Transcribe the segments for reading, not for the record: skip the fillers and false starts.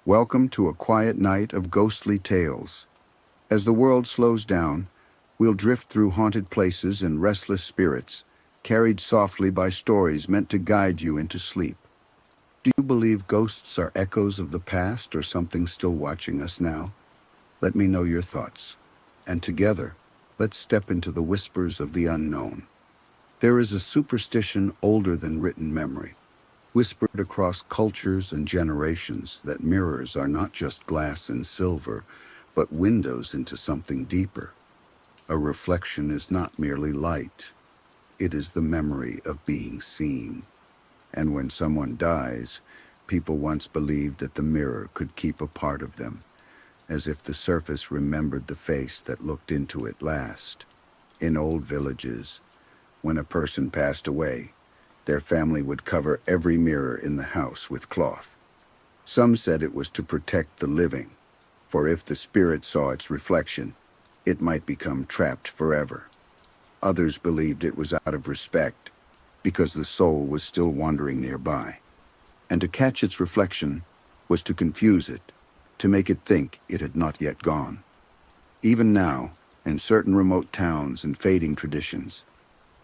Welcome to a quiet night of ghostly tales. As the world slows down, we'll drift through haunted places and restless spirits, carried softly by stories meant to guide you into sleep. Do you believe ghosts are echoes of the past or something still watching us now? Let me know your thoughts. And together, let's step into the whispers of the unknown. There is a superstition older than written memory, whispered across cultures and generations, that mirrors are not just glass and silver, but windows into something deeper. A reflection is not merely light. It is the memory of being seen. And when someone dies, people once believed that the mirror could keep a part of them, as if the surface remembered the face that looked into it last. In old villages, when a person passed away, their family would cover every mirror in the house with cloth. Some said it was to protect the living, for if the spirit saw its reflection, it might become trapped forever. Others believed it was out of respect, because the soul was still wandering nearby. And to catch its reflection was to confuse it, to make it think it had not yet gone. Even now, in certain remote towns and fading traditions,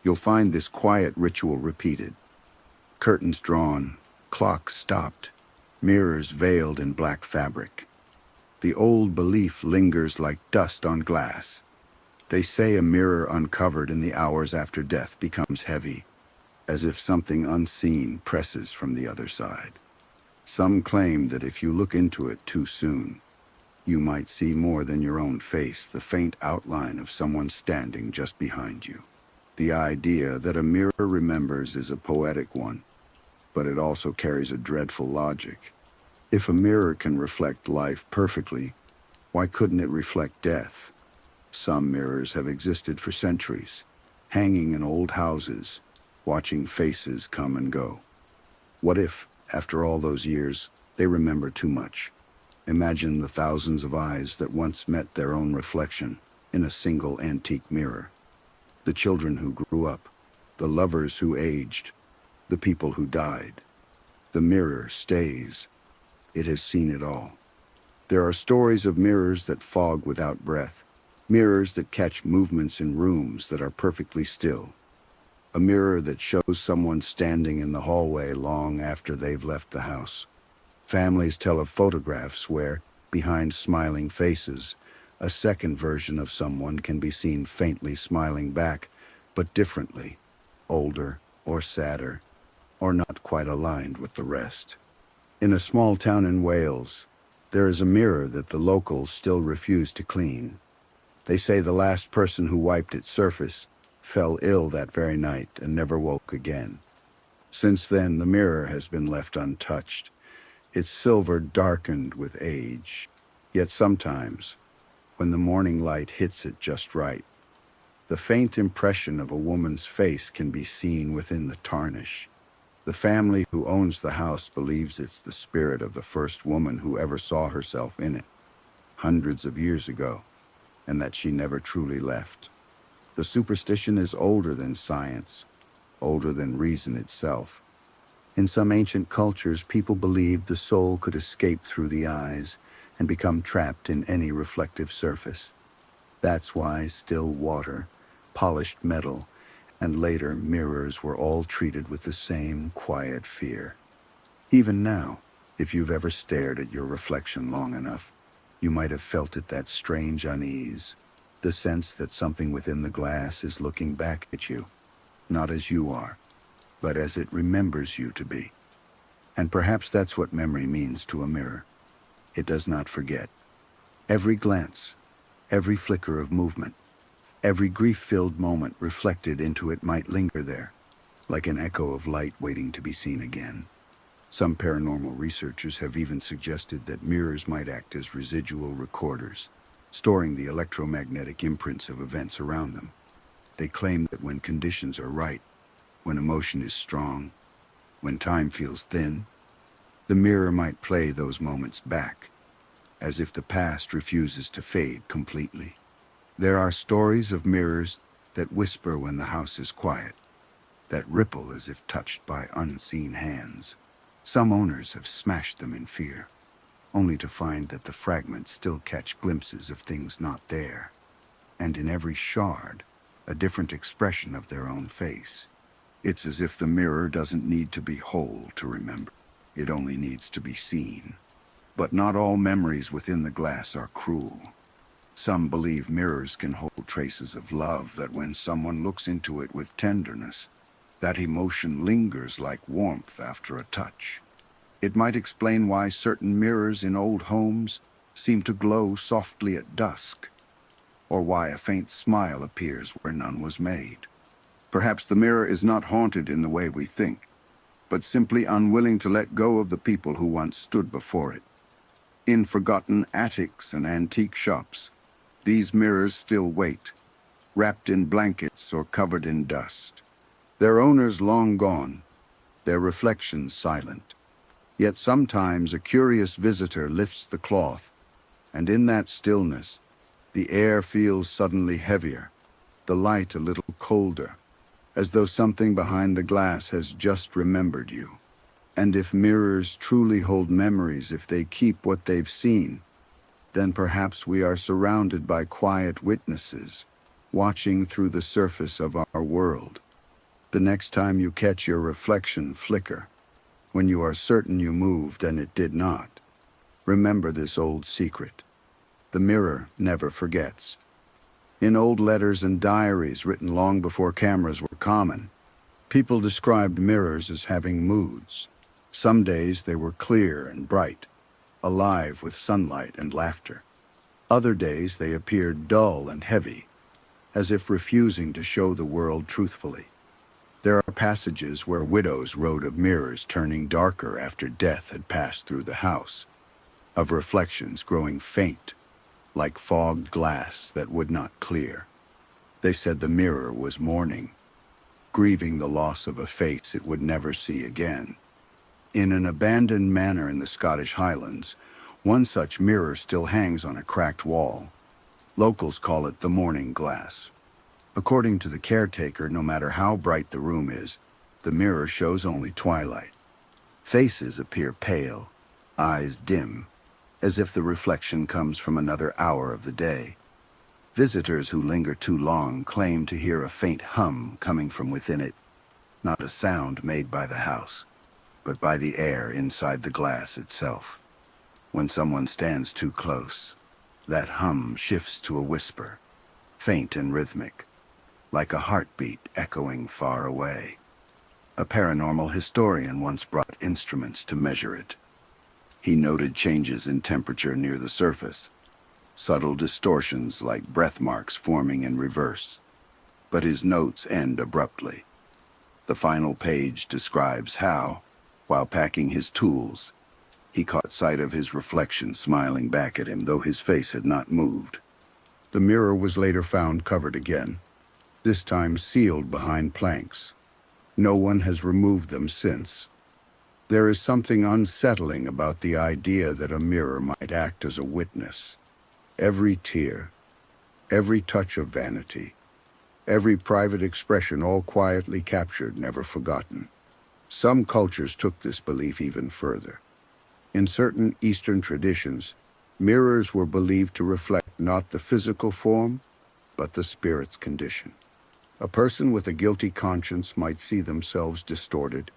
you'll find this quiet ritual repeated. Curtains drawn, clocks stopped, mirrors veiled in black fabric. The old belief lingers like dust on glass. They say a mirror uncovered in the hours after death becomes heavy, as if something unseen presses from the other side. Some claim that if you look into it too soon, you might see more than your own face, the faint outline of someone standing just behind you. The idea that a mirror remembers is a poetic one, but it also carries a dreadful logic. If a mirror can reflect life perfectly, why couldn't it reflect death? Some mirrors have existed for centuries, hanging in old houses, watching faces come and go. What if, after all those years, they remember too much? Imagine the thousands of eyes that once met their own reflection in a single antique mirror. The children who grew up, the lovers who aged, the people who died. The mirror stays. It has seen it all. There are stories of mirrors that fog without breath, mirrors that catch movements in rooms that are perfectly still. A mirror that shows someone standing in the hallway long after they've left the house. Families tell of photographs where, behind smiling faces, a second version of someone can be seen faintly smiling back, but differently, older or sadder, or not quite aligned with the rest. In a small town in Wales, there is a mirror that the locals still refuse to clean. They say the last person who wiped its surface fell ill that very night and never woke again. Since then, the mirror has been left untouched, its silver darkened with age. Yet sometimes, when the morning light hits it just right, the faint impression of a woman's face can be seen within the tarnish. The family who owns the house believes it's the spirit of the first woman who ever saw herself in it, hundreds of years ago, and that she never truly left. The superstition is older than science, older than reason itself. In some ancient cultures, people believed the soul could escape through the eyes and become trapped in any reflective surface. That's why still water, polished metal, and later mirrors were all treated with the same quiet fear. Even now, if you've ever stared at your reflection long enough, you might have felt it, that strange unease, the sense that something within the glass is looking back at you, not as you are, but as it remembers you to be. And perhaps that's what memory means to a mirror. It does not forget. Every glance, every flicker of movement, every grief-filled moment reflected into it might linger there, like an echo of light waiting to be seen again. Some paranormal researchers have even suggested that mirrors might act as residual recorders, storing the electromagnetic imprints of events around them. They claim that when conditions are right, when emotion is strong, when time feels thin, the mirror might play those moments back, as if the past refuses to fade completely. There are stories of mirrors that whisper when the house is quiet, that ripple as if touched by unseen hands. Some owners have smashed them in fear, only to find that the fragments still catch glimpses of things not there, and in every shard, a different expression of their own face. It's as if the mirror doesn't need to be whole to remember. It only needs to be seen. But not all memories within the glass are cruel. Some believe mirrors can hold traces of love, that when someone looks into it with tenderness, that emotion lingers like warmth after a touch. It might explain why certain mirrors in old homes seem to glow softly at dusk, or why a faint smile appears where none was made. Perhaps the mirror is not haunted in the way we think, but simply unwilling to let go of the people who once stood before it. In forgotten attics and antique shops, these mirrors still wait, wrapped in blankets or covered in dust. Their owners long gone, their reflections silent. Yet sometimes a curious visitor lifts the cloth, and in that stillness, the air feels suddenly heavier, the light a little colder, as though something behind the glass has just remembered you. And if mirrors truly hold memories, if they keep what they've seen, then perhaps we are surrounded by quiet witnesses, watching through the surface of our world. The next time you catch your reflection flicker, when you are certain you moved and it did not, remember this old secret. The mirror never forgets. In old letters and diaries written long before cameras were common, people described mirrors as having moods. Some days they were clear and bright, alive with sunlight and laughter. Other days they appeared dull and heavy, as if refusing to show the world truthfully. There are passages where widows wrote of mirrors turning darker after death had passed through the house, of reflections growing faint, like fogged glass that would not clear. They said the mirror was mourning, grieving the loss of a face it would never see again. In an abandoned manor in the Scottish Highlands, one such mirror still hangs on a cracked wall. Locals call it the mourning glass. According to the caretaker, no matter how bright the room is, the mirror shows only twilight. Faces appear pale, eyes dim, as if the reflection comes from another hour of the day. Visitors who linger too long claim to hear a faint hum coming from within it, not a sound made by the house, but by the air inside the glass itself. When someone stands too close, that hum shifts to a whisper, faint and rhythmic, like a heartbeat echoing far away. A paranormal historian once brought instruments to measure it. He noted changes in temperature near the surface, subtle distortions like breath marks forming in reverse. But his notes end abruptly. The final page describes how, while packing his tools, he caught sight of his reflection smiling back at him, though his face had not moved. The mirror was later found covered again, this time sealed behind planks. No one has removed them since. There is something unsettling about the idea that a mirror might act as a witness. Every tear, every touch of vanity, every private expression, all quietly captured, never forgotten. Some cultures took this belief even further. In certain Eastern traditions, mirrors were believed to reflect not the physical form, but the spirit's condition. A person with a guilty conscience might see themselves distorted,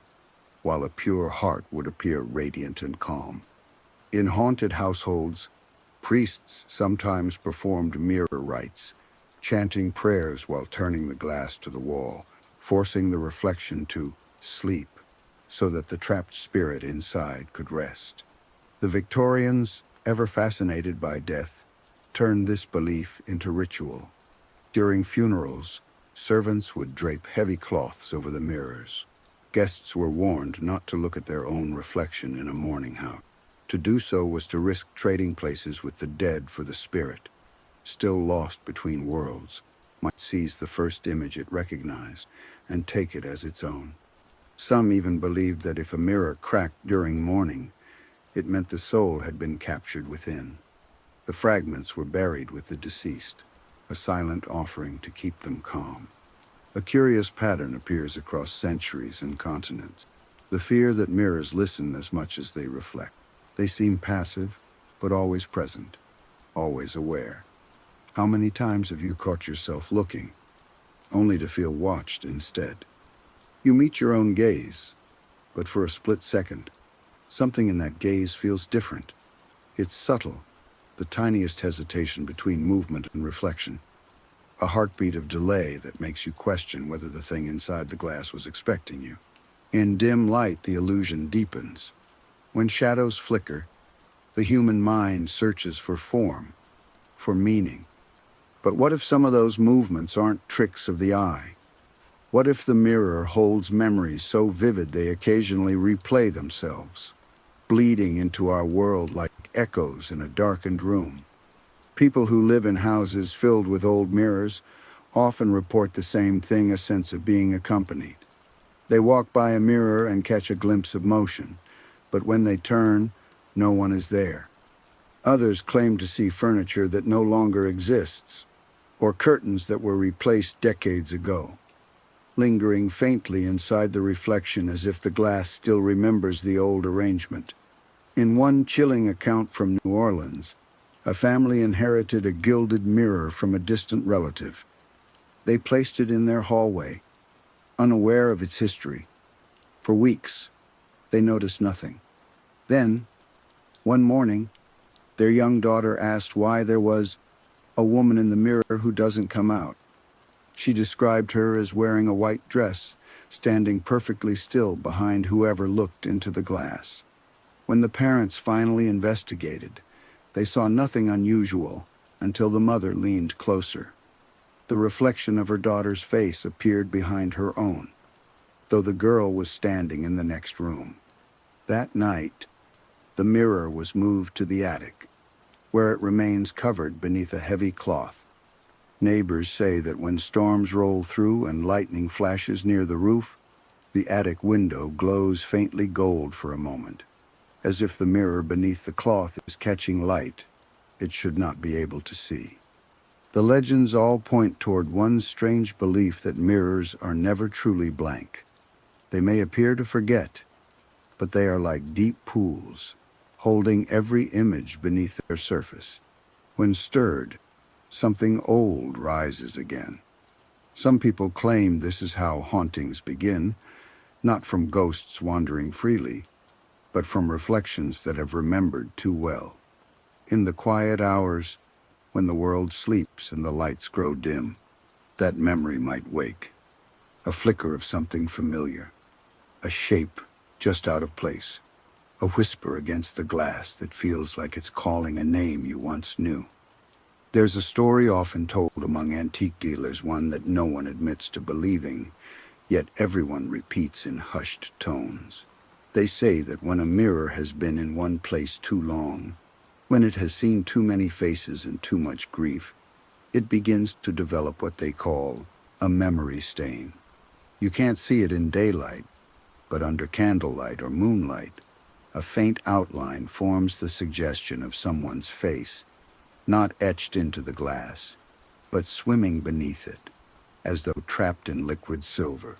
while a pure heart would appear radiant and calm. In haunted households, priests sometimes performed mirror rites, chanting prayers while turning the glass to the wall, forcing the reflection to sleep, so that the trapped spirit inside could rest. The Victorians, ever fascinated by death, turned this belief into ritual. During funerals, servants would drape heavy cloths over the mirrors. Guests were warned not to look at their own reflection in a mourning house. To do so was to risk trading places with the dead for the spirit, still lost between worlds, might seize the first image it recognized and take it as its own. Some even believed that if a mirror cracked during mourning, it meant the soul had been captured within. The fragments were buried with the deceased, a silent offering to keep them calm. A curious pattern appears across centuries and continents. The fear that mirrors listen as much as they reflect. They seem passive, but always present, always aware. How many times have you caught yourself looking, only to feel watched instead? You meet your own gaze, but for a split second, something in that gaze feels different. It's subtle, the tiniest hesitation between movement and reflection. A heartbeat of delay that makes you question whether the thing inside the glass was expecting you. In dim light, the illusion deepens. When shadows flicker, the human mind searches for form, for meaning. But what if some of those movements aren't tricks of the eye? What if the mirror holds memories so vivid they occasionally replay themselves, bleeding into our world like echoes in a darkened room? People who live in houses filled with old mirrors often report the same thing, a sense of being accompanied. They walk by a mirror and catch a glimpse of motion, but when they turn, no one is there. Others claim to see furniture that no longer exists, or curtains that were replaced decades ago, lingering faintly inside the reflection as if the glass still remembers the old arrangement. In one chilling account from New Orleans, a family inherited a gilded mirror from a distant relative. They placed it in their hallway, unaware of its history. For weeks, they noticed nothing. Then, one morning, their young daughter asked why there was a woman in the mirror who doesn't come out. She described her as wearing a white dress, standing perfectly still behind whoever looked into the glass. When the parents finally investigated, they saw nothing unusual until the mother leaned closer. The reflection of her daughter's face appeared behind her own, though the girl was standing in the next room. That night, the mirror was moved to the attic, where it remains covered beneath a heavy cloth. Neighbors say that when storms roll through and lightning flashes near the roof, the attic window glows faintly gold for a moment, as if the mirror beneath the cloth is catching light it should not be able to see. The legends all point toward one strange belief that mirrors are never truly blank. They may appear to forget, but they are like deep pools, holding every image beneath their surface. When stirred, something old rises again. Some people claim this is how hauntings begin, not from ghosts wandering freely, but from reflections that have remembered too well. In the quiet hours, when the world sleeps and the lights grow dim, that memory might wake. A flicker of something familiar, a shape just out of place, a whisper against the glass that feels like it's calling a name you once knew. There's a story often told among antique dealers, one that no one admits to believing, yet everyone repeats in hushed tones. They say that when a mirror has been in one place too long, when it has seen too many faces and too much grief, it begins to develop what they call a memory stain. You can't see it in daylight, but under candlelight or moonlight, a faint outline forms the suggestion of someone's face, not etched into the glass, but swimming beneath it, as though trapped in liquid silver.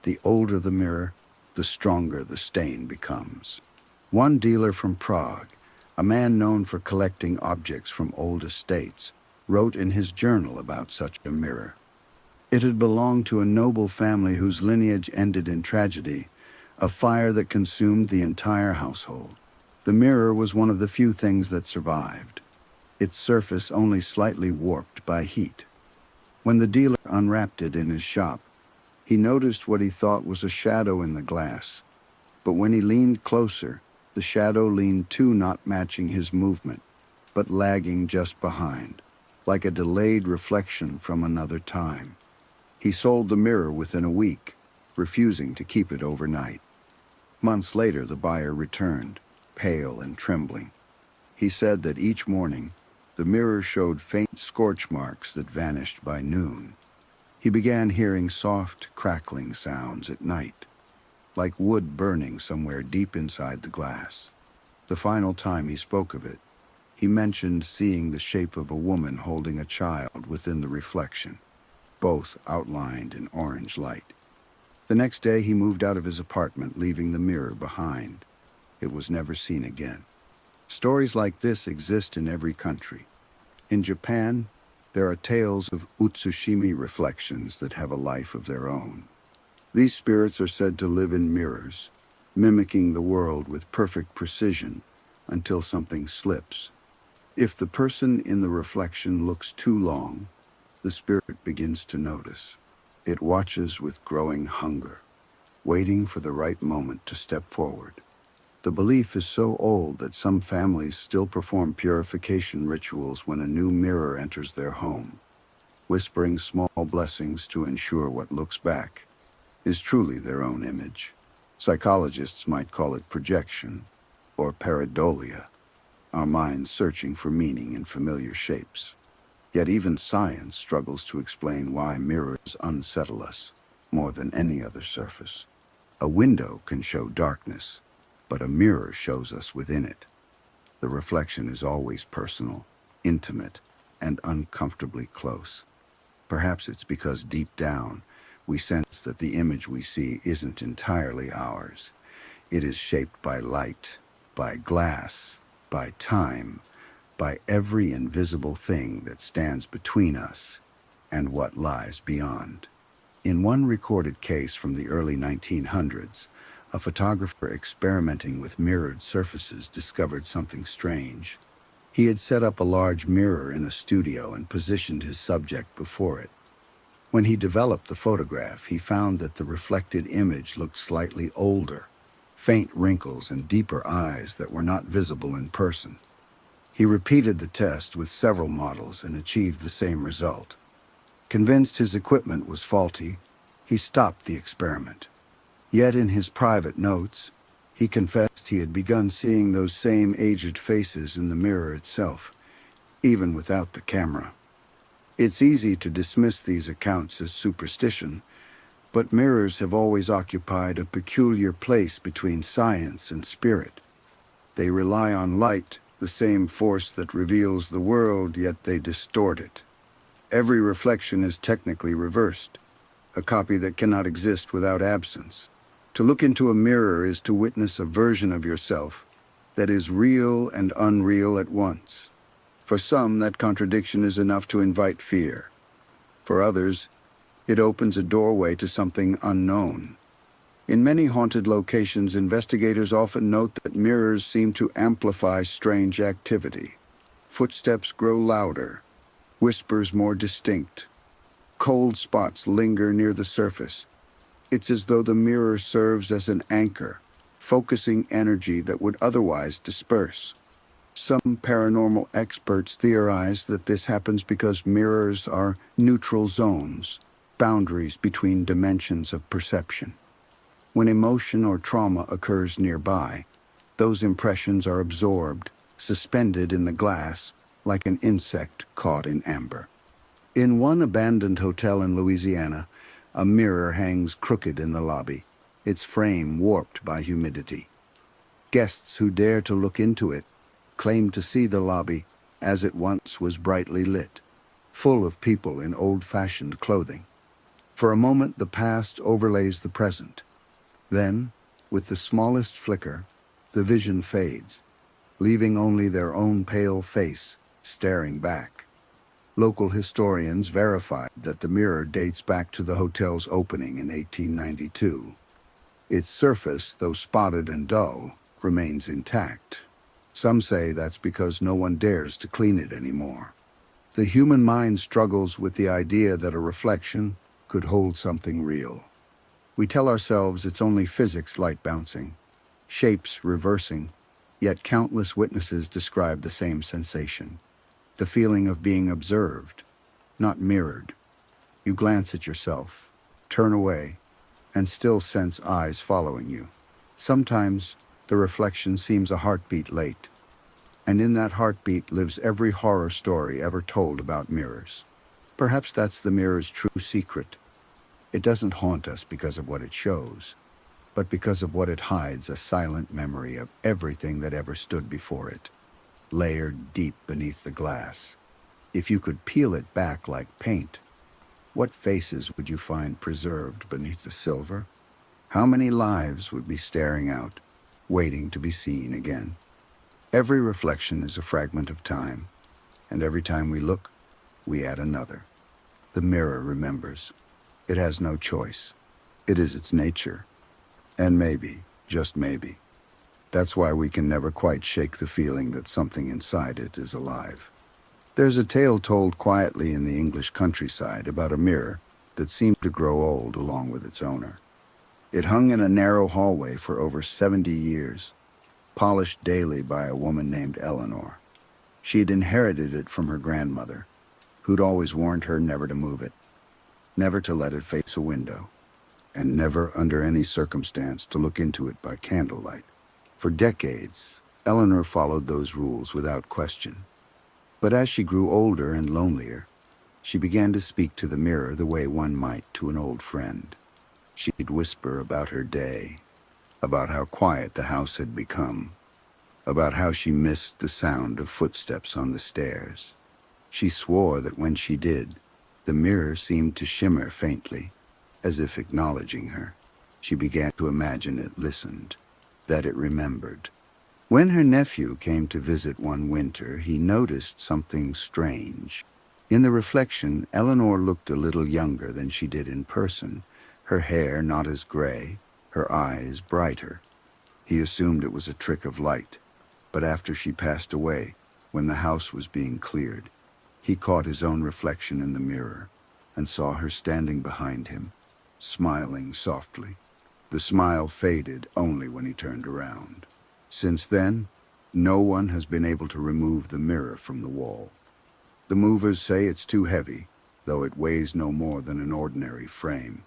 The older the mirror, the stronger the stain becomes. One dealer from Prague, a man known for collecting objects from old estates, wrote in his journal about such a mirror. It had belonged to a noble family whose lineage ended in tragedy, a fire that consumed the entire household. The mirror was one of the few things that survived, its surface only slightly warped by heat. When the dealer unwrapped it in his shop, he noticed what he thought was a shadow in the glass. But when he leaned closer, the shadow leaned too, not matching his movement, but lagging just behind, like a delayed reflection from another time. He sold the mirror within a week, refusing to keep it overnight. Months later, the buyer returned, pale and trembling. He said that each morning, the mirror showed faint scorch marks that vanished by noon. He began hearing soft, crackling sounds at night, like wood burning somewhere deep inside the glass. The final time he spoke of it, he mentioned seeing the shape of a woman holding a child within the reflection, both outlined in orange light. The next day, he moved out of his apartment, leaving the mirror behind. It was never seen again. Stories like this exist in every country. In Japan, there are tales of Utsushimi reflections that have a life of their own. These spirits are said to live in mirrors, mimicking the world with perfect precision until something slips. If the person in the reflection looks too long, the spirit begins to notice. It watches with growing hunger, waiting for the right moment to step forward. The belief is so old that some families still perform purification rituals when a new mirror enters their home, whispering small blessings to ensure what looks back is truly their own image. Psychologists might call it projection or pareidolia, our minds searching for meaning in familiar shapes. Yet even science struggles to explain why mirrors unsettle us more than any other surface. A window can show darkness, but a mirror shows us within it. The reflection is always personal, intimate, and uncomfortably close. Perhaps it's because deep down, we sense that the image we see isn't entirely ours. It is shaped by light, by glass, by time, by every invisible thing that stands between us and what lies beyond. In one recorded case from the early 1900s, a photographer experimenting with mirrored surfaces discovered something strange. He had set up a large mirror in a studio and positioned his subject before it. When he developed the photograph, he found that the reflected image looked slightly older, faint wrinkles and deeper eyes that were not visible in person. He repeated the test with several models and achieved the same result. Convinced his equipment was faulty, he stopped the experiment. Yet in his private notes, he confessed he had begun seeing those same aged faces in the mirror itself, even without the camera. It's easy to dismiss these accounts as superstition, but mirrors have always occupied a peculiar place between science and spirit. They rely on light, the same force that reveals the world, yet they distort it. Every reflection is technically reversed, a copy that cannot exist without absence. To look into a mirror is to witness a version of yourself that is real and unreal at once. For some, that contradiction is enough to invite fear. For others, it opens a doorway to something unknown. In many haunted locations, investigators often note that mirrors seem to amplify strange activity. Footsteps grow louder, whispers more distinct. Cold spots linger near the surface. It's as though the mirror serves as an anchor, focusing energy that would otherwise disperse. Some paranormal experts theorize that this happens because mirrors are neutral zones, boundaries between dimensions of perception. When emotion or trauma occurs nearby, those impressions are absorbed, suspended in the glass, like an insect caught in amber. In one abandoned hotel in Louisiana, a mirror hangs crooked in the lobby, its frame warped by humidity. Guests who dare to look into it claim to see the lobby as it once was brightly lit, full of people in old-fashioned clothing. For a moment, the past overlays the present. Then, with the smallest flicker, the vision fades, leaving only their own pale face staring back. Local historians verified that the mirror dates back to the hotel's opening in 1892. Its surface, though spotted and dull, remains intact. Some say that's because no one dares to clean it anymore. The human mind struggles with the idea that a reflection could hold something real. We tell ourselves it's only physics, light bouncing, shapes reversing, yet countless witnesses describe the same sensation. The feeling of being observed, not mirrored. You glance at yourself, turn away, and still sense eyes following you. Sometimes the reflection seems a heartbeat late, and in that heartbeat lives every horror story ever told about mirrors. Perhaps that's the mirror's true secret. It doesn't haunt us because of what it shows, but because of what it hides, a silent memory of everything that ever stood before it, layered deep beneath the glass. If you could peel it back like paint, what faces would you find preserved beneath the silver? How many lives would be staring out, waiting to be seen again? Every reflection is a fragment of time, and every time we look, we add another. The mirror remembers. It has no choice. It is its nature. And maybe, just maybe, that's why we can never quite shake the feeling that something inside it is alive. There's a tale told quietly in the English countryside about a mirror that seemed to grow old along with its owner. It hung in a narrow hallway for over 70 years, polished daily by a woman named Eleanor. She had inherited it from her grandmother, who'd always warned her never to move it, never to let it face a window, and never under any circumstance to look into it by candlelight. For decades, Eleanor followed those rules without question. But as she grew older and lonelier, she began to speak to the mirror the way one might to an old friend. She'd whisper about her day, about how quiet the house had become, about how she missed the sound of footsteps on the stairs. She swore that when she did, the mirror seemed to shimmer faintly, as if acknowledging her. She began to imagine it listened, that it remembered. When her nephew came to visit one winter, he noticed something strange. In the reflection, Eleanor looked a little younger than she did in person, her hair not as gray, her eyes brighter. He assumed it was a trick of light, but after she passed away, when the house was being cleared, he caught his own reflection in the mirror and saw her standing behind him, smiling softly. The smile faded only when he turned around. Since then, no one has been able to remove the mirror from the wall. The movers say it's too heavy, though it weighs no more than an ordinary frame.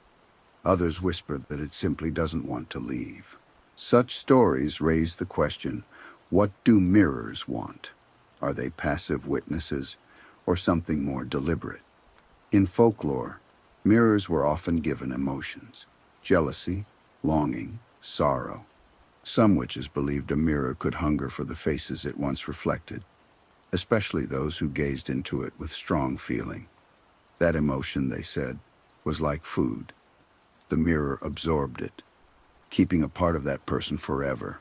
Others whisper that it simply doesn't want to leave. Such stories raise the question, what do mirrors want? Are they passive witnesses, or something more deliberate? In folklore, mirrors were often given emotions: jealousy, longing, sorrow. Some witches believed a mirror could hunger for the faces it once reflected, especially those who gazed into it with strong feeling. That emotion, they said, was like food. The mirror absorbed it, keeping a part of that person forever.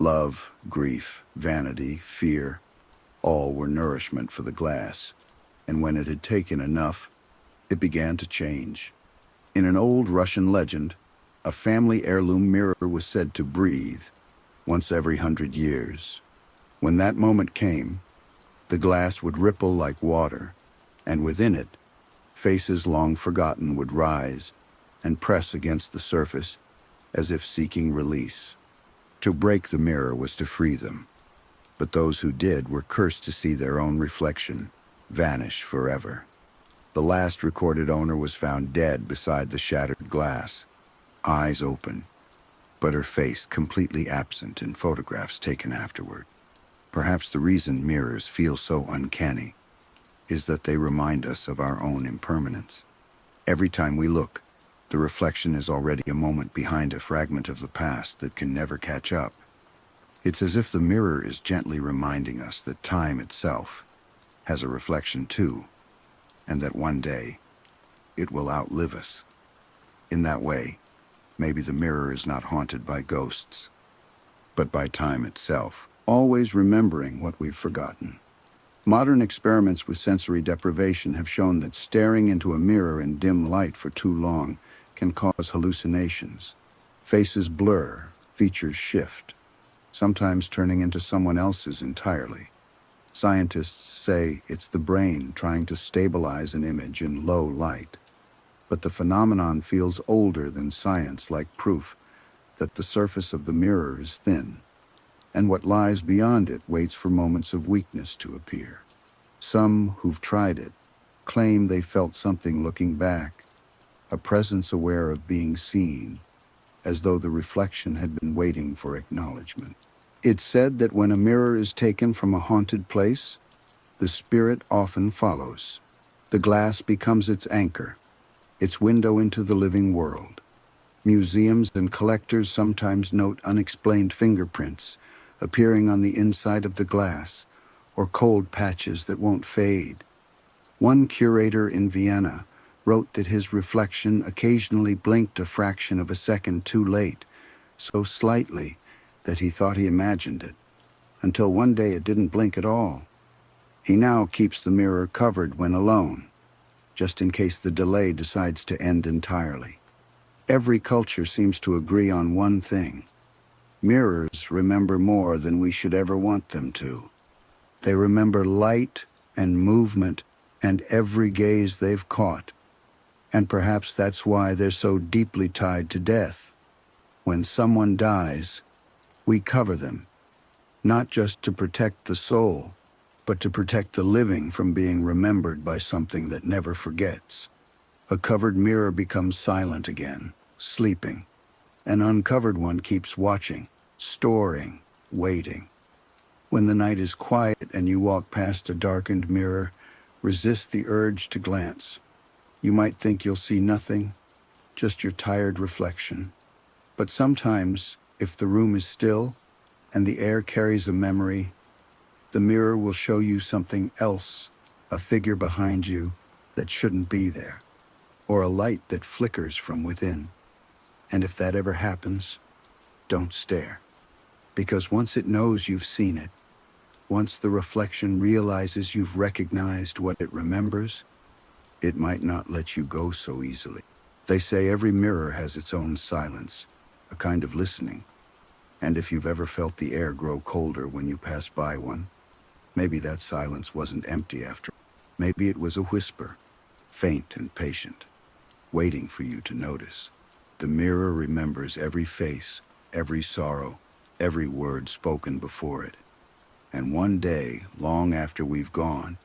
Love, grief, vanity, fear, all were nourishment for the glass. And when it had taken enough, it began to change. In an old Russian legend, a family heirloom mirror was said to breathe once every 100 years. When that moment came, the glass would ripple like water, and within it, faces long forgotten would rise and press against the surface as if seeking release. To break the mirror was to free them, but those who did were cursed to see their own reflection vanish forever. The last recorded owner was found dead beside the shattered glass, eyes open, but her face completely absent in photographs taken afterward. Perhaps the reason mirrors feel so uncanny is that they remind us of our own impermanence. Every time we look, the reflection is already a moment behind a fragment of the past that can never catch up. It's as if the mirror is gently reminding us that time itself has a reflection too, and that one day it will outlive us. In that way, maybe the mirror is not haunted by ghosts, but by time itself, always remembering what we've forgotten. Modern experiments with sensory deprivation have shown that staring into a mirror in dim light for too long can cause hallucinations. Faces blur, features shift, sometimes turning into someone else's entirely. Scientists say it's the brain trying to stabilize an image in low light. But the phenomenon feels older than science, like proof that the surface of the mirror is thin, and what lies beyond it waits for moments of weakness to appear. Some who've tried it claim they felt something looking back, a presence aware of being seen, as though the reflection had been waiting for acknowledgement. It's said that when a mirror is taken from a haunted place, the spirit often follows. The glass becomes its anchor, its window into the living world. Museums and collectors sometimes note unexplained fingerprints appearing on the inside of the glass, or cold patches that won't fade. One curator in Vienna wrote that his reflection occasionally blinked a fraction of a second too late, so slightly that he thought he imagined it. until one day it didn't blink at all. He now keeps the mirror covered when alone, just in case the delay decides to end entirely. Every culture seems to agree on one thing. Mirrors remember more than we should ever want them to. They remember light and movement and every gaze they've caught. And perhaps that's why they're so deeply tied to death. When someone dies, we cover them, not just to protect the soul, but to protect the living from being remembered by something that never forgets. A covered mirror becomes silent again, sleeping. An uncovered one keeps watching, storing, waiting. When the night is quiet and you walk past a darkened mirror, resist the urge to glance. You might think you'll see nothing, just your tired reflection. But sometimes, if the room is still and the air carries a memory, the mirror will show you something else, a figure behind you that shouldn't be there, or a light that flickers from within. And if that ever happens, don't stare. Because once it knows you've seen it, once the reflection realizes you've recognized what it remembers, it might not let you go so easily. They say every mirror has its own silence, a kind of listening. And if you've ever felt the air grow colder when you pass by one, maybe that silence wasn't empty after all. Maybe it was a whisper, faint and patient, waiting for you to notice. The mirror remembers every face, every sorrow, every word spoken before it. And one day, long after we've gone,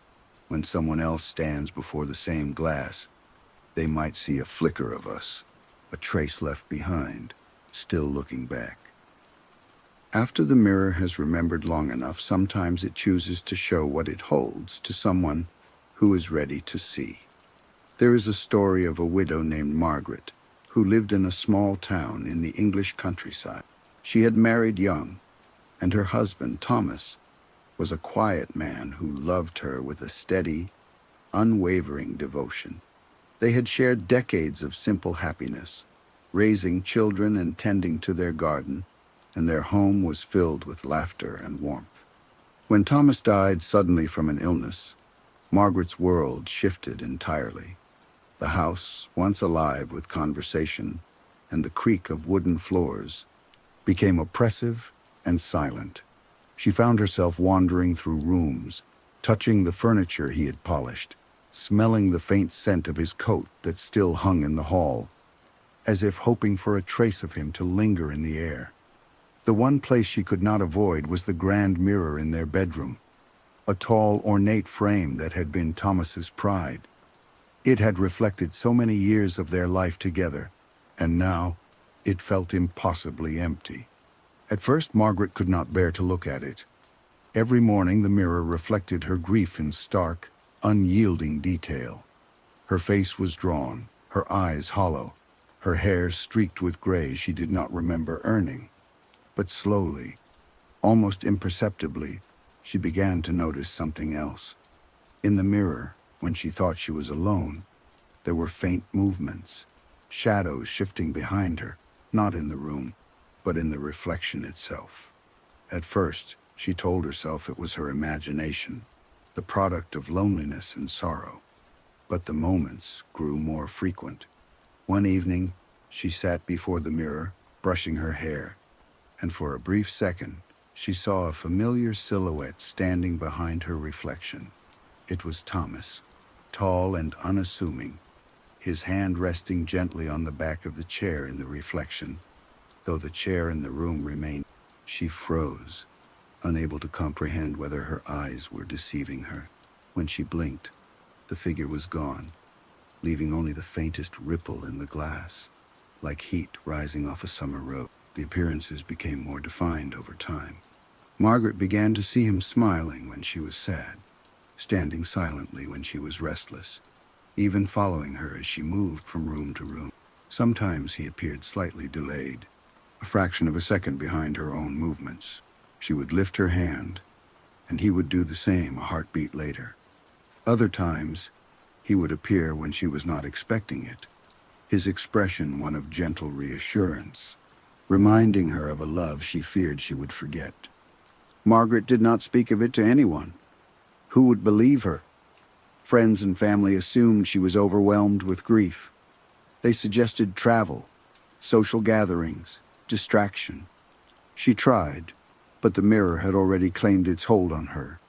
when someone else stands before the same glass, they might see a flicker of us, a trace left behind, still looking back. After the mirror has remembered long enough, sometimes it chooses to show what it holds to someone who is ready to see. There is a story of a widow named Margaret, who lived in a small town in the English countryside. She had married young, and her husband, Thomas, was a quiet man who loved her with a steady, unwavering devotion. They had shared decades of simple happiness, raising children and tending to their garden, and their home was filled with laughter and warmth. When Thomas died suddenly from an illness, Margaret's world shifted entirely. The house, once alive with conversation and the creak of wooden floors, became oppressive and silent. She found herself wandering through rooms, touching the furniture he had polished, smelling the faint scent of his coat that still hung in the hall, as if hoping for a trace of him to linger in the air. The one place she could not avoid was the grand mirror in their bedroom, a tall, ornate frame that had been Thomas's pride. It had reflected so many years of their life together, and now it felt impossibly empty. At first, Margaret could not bear to look at it. Every morning, the mirror reflected her grief in stark, unyielding detail. Her face was drawn, her eyes hollow, her hair streaked with gray she did not remember earning. But slowly, almost imperceptibly, she began to notice something else. In the mirror, when she thought she was alone, there were faint movements, shadows shifting behind her, not in the room, but in the reflection itself. At first, she told herself it was her imagination, the product of loneliness and sorrow. But the moments grew more frequent. One evening, she sat before the mirror, brushing her hair, and for a brief second, she saw a familiar silhouette standing behind her reflection. It was Thomas, tall and unassuming, his hand resting gently on the back of the chair in the reflection. Though the chair in the room remained, she froze, unable to comprehend whether her eyes were deceiving her. When she blinked, the figure was gone, leaving only the faintest ripple in the glass, like heat rising off a summer road. The appearances became more defined over time. Margaret began to see him smiling when she was sad, standing silently when she was restless, even following her as she moved from room to room. Sometimes he appeared slightly delayed, a fraction of a second behind her own movements. She would lift her hand, and he would do the same a heartbeat later. Other times, he would appear when she was not expecting it, his expression one of gentle reassurance, reminding her of a love she feared she would forget. Margaret did not speak of it to anyone. Who would believe her? Friends and family assumed she was overwhelmed with grief. They suggested travel, social gatherings, distraction. She tried, but the mirror had already claimed its hold on her.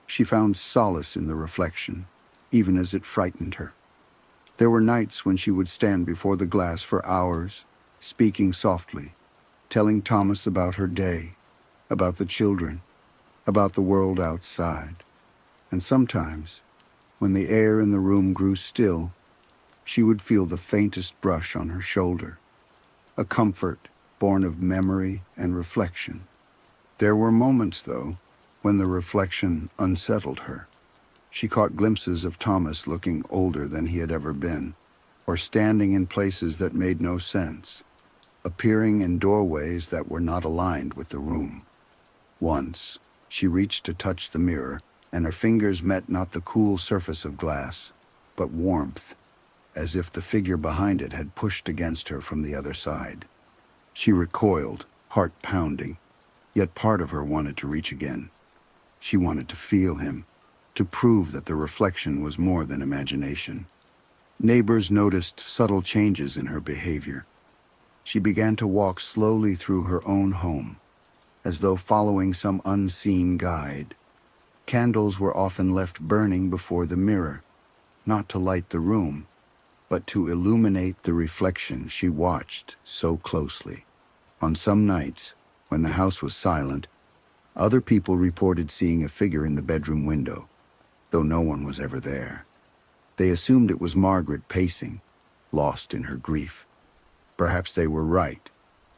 She found solace in the reflection, even as it frightened her. There were nights when she would stand before the glass for hours, speaking softly, telling Thomas about her day, about the children, about the world outside. And sometimes, when the air in the room grew still, she would feel the faintest brush on her shoulder, a comfort born of memory and reflection. There were moments, though, when the reflection unsettled her. She caught glimpses of Thomas looking older than he had ever been, or standing in places that made no sense, appearing in doorways that were not aligned with the room. Once, she reached to touch the mirror, and her fingers met not the cool surface of glass, but warmth, as if the figure behind it had pushed against her from the other side. She recoiled, heart pounding, yet part of her wanted to reach again. She wanted to feel him, to prove that the reflection was more than imagination. Neighbors noticed subtle changes in her behavior. She began to walk slowly through her own home, as though following some unseen guide. Candles were often left burning before the mirror, not to light the room, but to illuminate the reflection she watched so closely. On some nights, when the house was silent, other people reported seeing a figure in the bedroom window, though no one was ever there. They assumed it was Margaret pacing, lost in her grief. Perhaps they were right,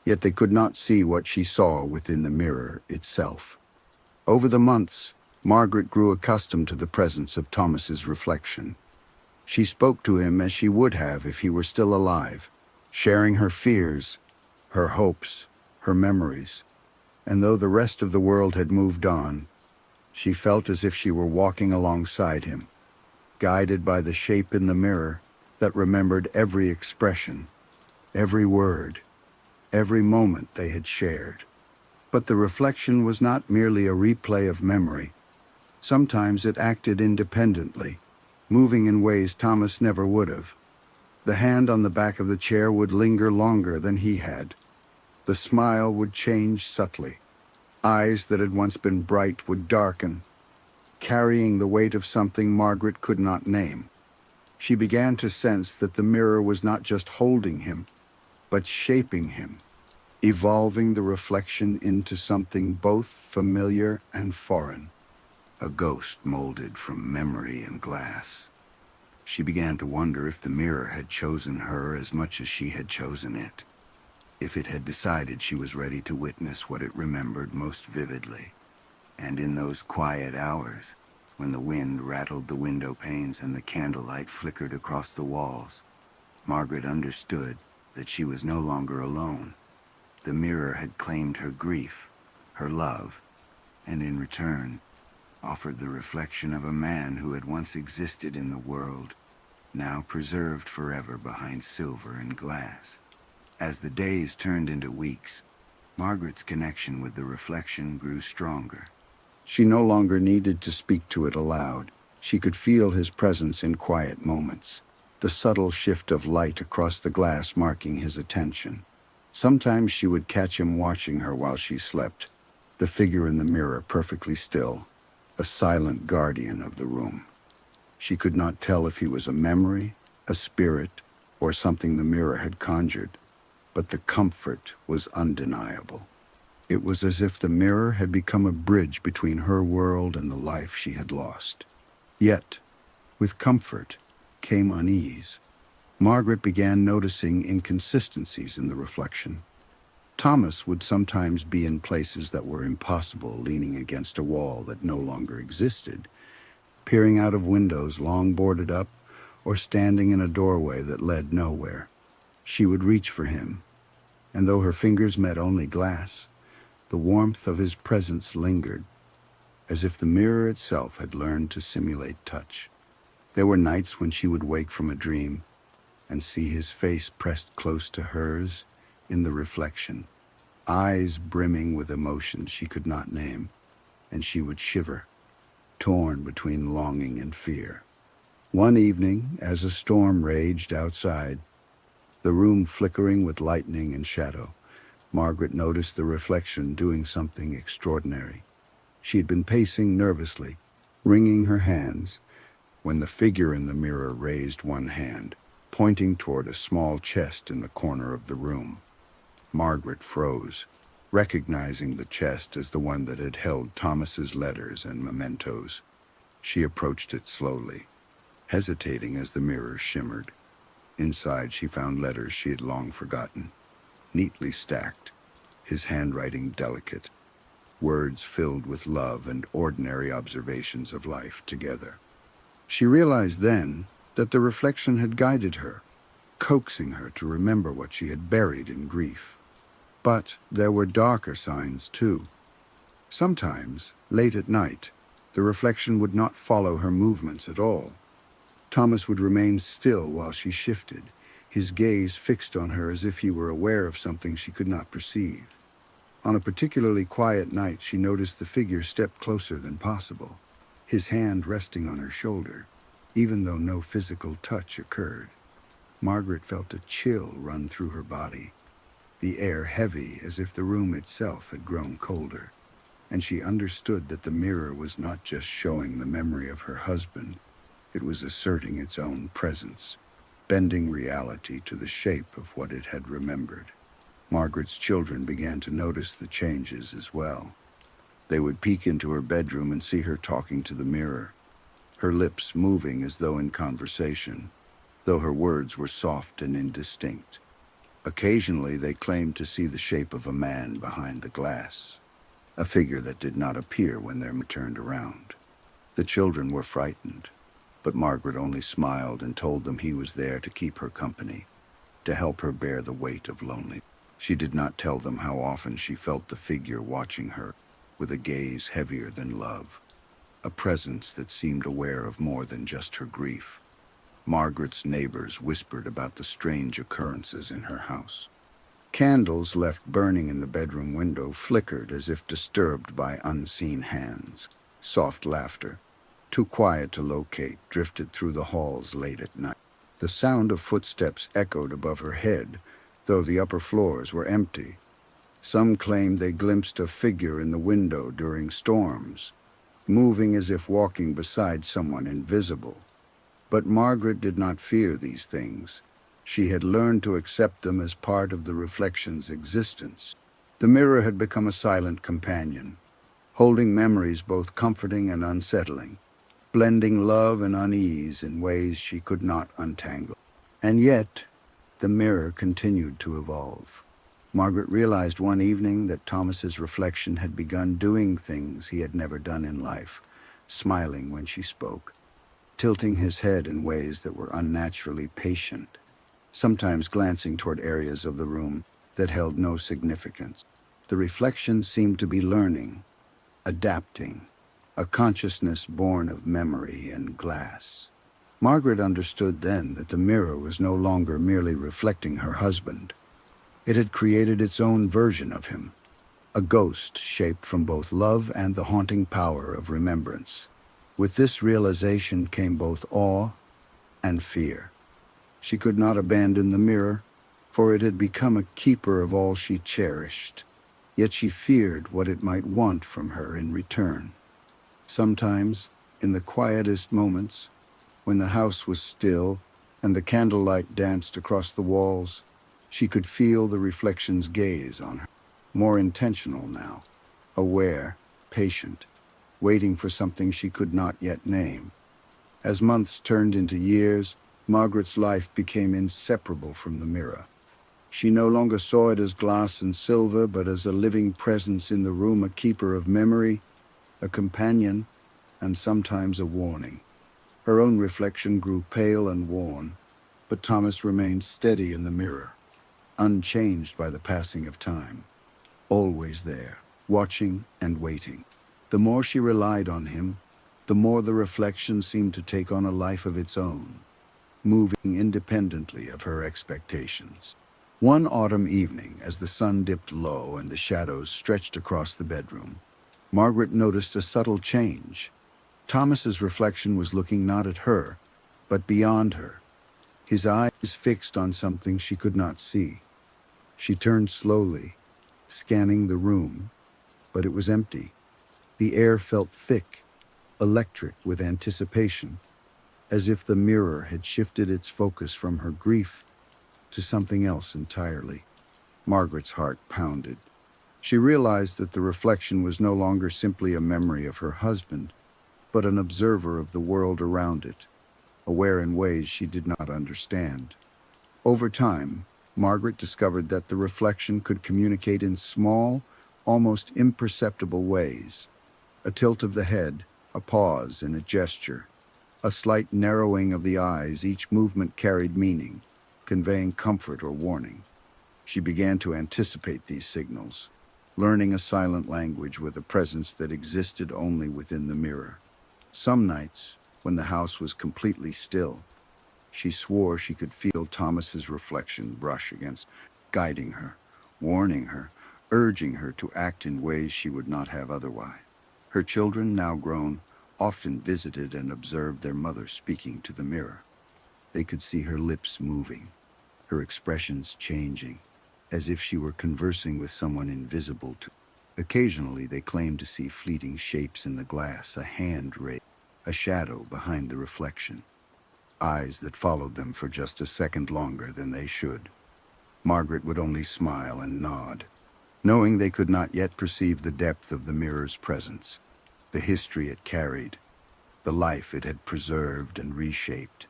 yet they could not see what she saw within the mirror itself. Over the months, Margaret grew accustomed to the presence of Thomas's reflection. She spoke to him as she would have if he were still alive, sharing her fears, her hopes, her memories. And though the rest of the world had moved on, she felt as if she were walking alongside him, guided by the shape in the mirror that remembered every expression, every word, every moment they had shared. But the reflection was not merely a replay of memory. Sometimes it acted independently, moving in ways Thomas never would have. The hand on the back of the chair would linger longer than he had. The smile would change subtly. Eyes that had once been bright would darken, carrying the weight of something Margaret could not name. She began to sense that the mirror was not just holding him, but shaping him, evolving the reflection into something both familiar and foreign. A ghost molded from memory and glass. She began to wonder if the mirror had chosen her as much as she had chosen it, if it had decided she was ready to witness what it remembered most vividly. And in those quiet hours, when the wind rattled the window panes and the candlelight flickered across the walls, Margaret understood that she was no longer alone. The mirror had claimed her grief, her love, and in return, offered the reflection of a man who had once existed in the world, now preserved forever behind silver and glass. As the days turned into weeks, Margaret's connection with the reflection grew stronger. She no longer needed to speak to it aloud. She could feel his presence in quiet moments, the subtle shift of light across the glass marking his attention. Sometimes she would catch him watching her while she slept, the figure in the mirror perfectly still, a silent guardian of the room. She could not tell if he was a memory, a spirit, or something the mirror had conjured, but the comfort was undeniable. It was as if the mirror had become a bridge between her world and the life she had lost. Yet, with comfort came unease. Margaret began noticing inconsistencies in the reflection. Thomas would sometimes be in places that were impossible, leaning against a wall that no longer existed, peering out of windows long boarded up, or standing in a doorway that led nowhere. She would reach for him, and though her fingers met only glass, the warmth of his presence lingered, as if the mirror itself had learned to simulate touch. There were nights when she would wake from a dream and see his face pressed close to hers in the reflection, eyes brimming with emotions she could not name. and she would shiver, torn between longing and fear. One evening, as a storm raged outside, the room flickering with lightning and shadow, Margaret noticed the reflection doing something extraordinary. She had been pacing nervously, wringing her hands, when the figure in the mirror raised one hand, pointing toward a small chest in the corner of the room. Margaret froze, recognizing the chest as the one that had held Thomas's letters and mementos. She approached it slowly, hesitating as the mirror shimmered. Inside, she found letters she had long forgotten, neatly stacked, his handwriting delicate, words filled with love and ordinary observations of life together. She realized then that the reflection had guided her, coaxing her to remember what she had buried in grief. But there were darker signs, too. Sometimes, late at night, the reflection would not follow her movements at all. Thomas would remain still while she shifted, his gaze fixed on her as if he were aware of something she could not perceive. On a particularly quiet night, she noticed the figure step closer than possible, his hand resting on her shoulder, even though no physical touch occurred. Margaret felt a chill run through her body, the air heavy as if the room itself had grown colder, and she understood that the mirror was not just showing the memory of her husband, it was asserting its own presence, bending reality to the shape of what it had remembered. Margaret's children began to notice the changes as well. They would peek into her bedroom and see her talking to the mirror, her lips moving as though in conversation, though her words were soft and indistinct. Occasionally, they claimed to see the shape of a man behind the glass, a figure that did not appear when they turned around. The children were frightened, but Margaret only smiled and told them he was there to keep her company, to help her bear the weight of loneliness. She did not tell them how often she felt the figure watching her, with a gaze heavier than love, a presence that seemed aware of more than just her grief. Margaret's neighbors whispered about the strange occurrences in her house. Candles left burning in the bedroom window flickered as if disturbed by unseen hands. Soft laughter, too quiet to locate, drifted through the halls late at night. The sound of footsteps echoed above her head, though the upper floors were empty. Some claimed they glimpsed a figure in the window during storms, moving as if walking beside someone invisible. But Margaret did not fear these things. She had learned to accept them as part of the reflection's existence. The mirror had become a silent companion, holding memories both comforting and unsettling, blending love and unease in ways she could not untangle. And yet, the mirror continued to evolve. Margaret realized one evening that Thomas's reflection had begun doing things he had never done in life, smiling when she spoke, tilting his head in ways that were unnaturally patient, sometimes glancing toward areas of the room that held no significance. The reflection seemed to be learning, adapting, a consciousness born of memory and glass. Margaret understood then that the mirror was no longer merely reflecting her husband. It had created its own version of him, a ghost shaped from both love and the haunting power of remembrance. With this realization came both awe and fear. She could not abandon the mirror, for it had become a keeper of all she cherished, yet she feared what it might want from her in return. Sometimes, in the quietest moments, when the house was still and the candlelight danced across the walls, she could feel the reflection's gaze on her, more intentional now, aware, patient, waiting for something she could not yet name. As months turned into years, Margaret's life became inseparable from the mirror. She no longer saw it as glass and silver, but as a living presence in the room, a keeper of memory, a companion, and sometimes a warning. Her own reflection grew pale and worn, but Thomas remained steady in the mirror, unchanged by the passing of time, always there, watching and waiting. The more she relied on him, the more the reflection seemed to take on a life of its own, moving independently of her expectations. One autumn evening, as the sun dipped low and the shadows stretched across the bedroom, Margaret noticed a subtle change. Thomas's reflection was looking not at her, but beyond her, his eyes fixed on something she could not see. She turned slowly, scanning the room, but it was empty. The air felt thick, electric with anticipation, as if the mirror had shifted its focus from her grief to something else entirely. Margaret's heart pounded. She realized that the reflection was no longer simply a memory of her husband, but an observer of the world around it, aware in ways she did not understand. Over time, Margaret discovered that the reflection could communicate in small, almost imperceptible ways. A tilt of the head, a pause in a gesture, a slight narrowing of the eyes, each movement carried meaning, conveying comfort or warning. She began to anticipate these signals, learning a silent language with a presence that existed only within the mirror. Some nights, when the house was completely still, she swore she could feel Thomas's reflection brush against, guiding her, warning her, urging her to act in ways she would not have otherwise. Her children, now grown, often visited and observed their mother speaking to the mirror. They could see her lips moving, her expressions changing, as if she were conversing with someone invisible to. Occasionally, they claimed to see fleeting shapes in the glass, a hand raised, a shadow behind the reflection, eyes that followed them for just a second longer than they should. Margaret would only smile and nod, knowing they could not yet perceive the depth of the mirror's presence, the history it carried, the life it had preserved and reshaped.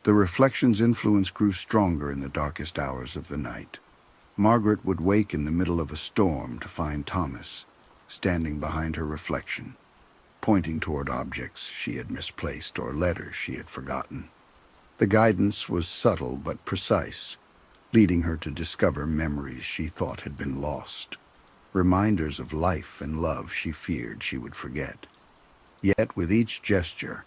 The reflection's influence grew stronger in the darkest hours of the night. Margaret would wake in the middle of a storm to find Thomas standing behind her reflection, pointing toward objects she had misplaced or letters she had forgotten. The guidance was subtle but precise, leading her to discover memories she thought had been lost, reminders of life and love she feared she would forget. Yet with each gesture,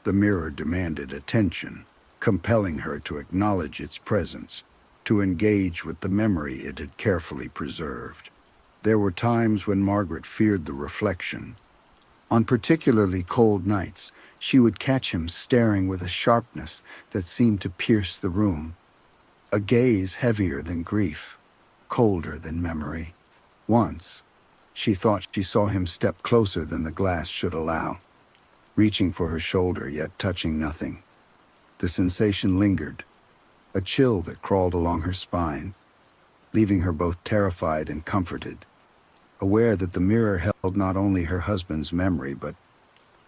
the mirror demanded attention, compelling her to acknowledge its presence, to engage with the memory it had carefully preserved. There were times when Margaret feared the reflection. On particularly cold nights, she would catch him staring with a sharpness that seemed to pierce the room, a gaze heavier than grief, colder than memory. Once, she thought she saw him step closer than the glass should allow, reaching for her shoulder yet touching nothing. The sensation lingered, a chill that crawled along her spine, leaving her both terrified and comforted, aware that the mirror held not only her husband's memory, but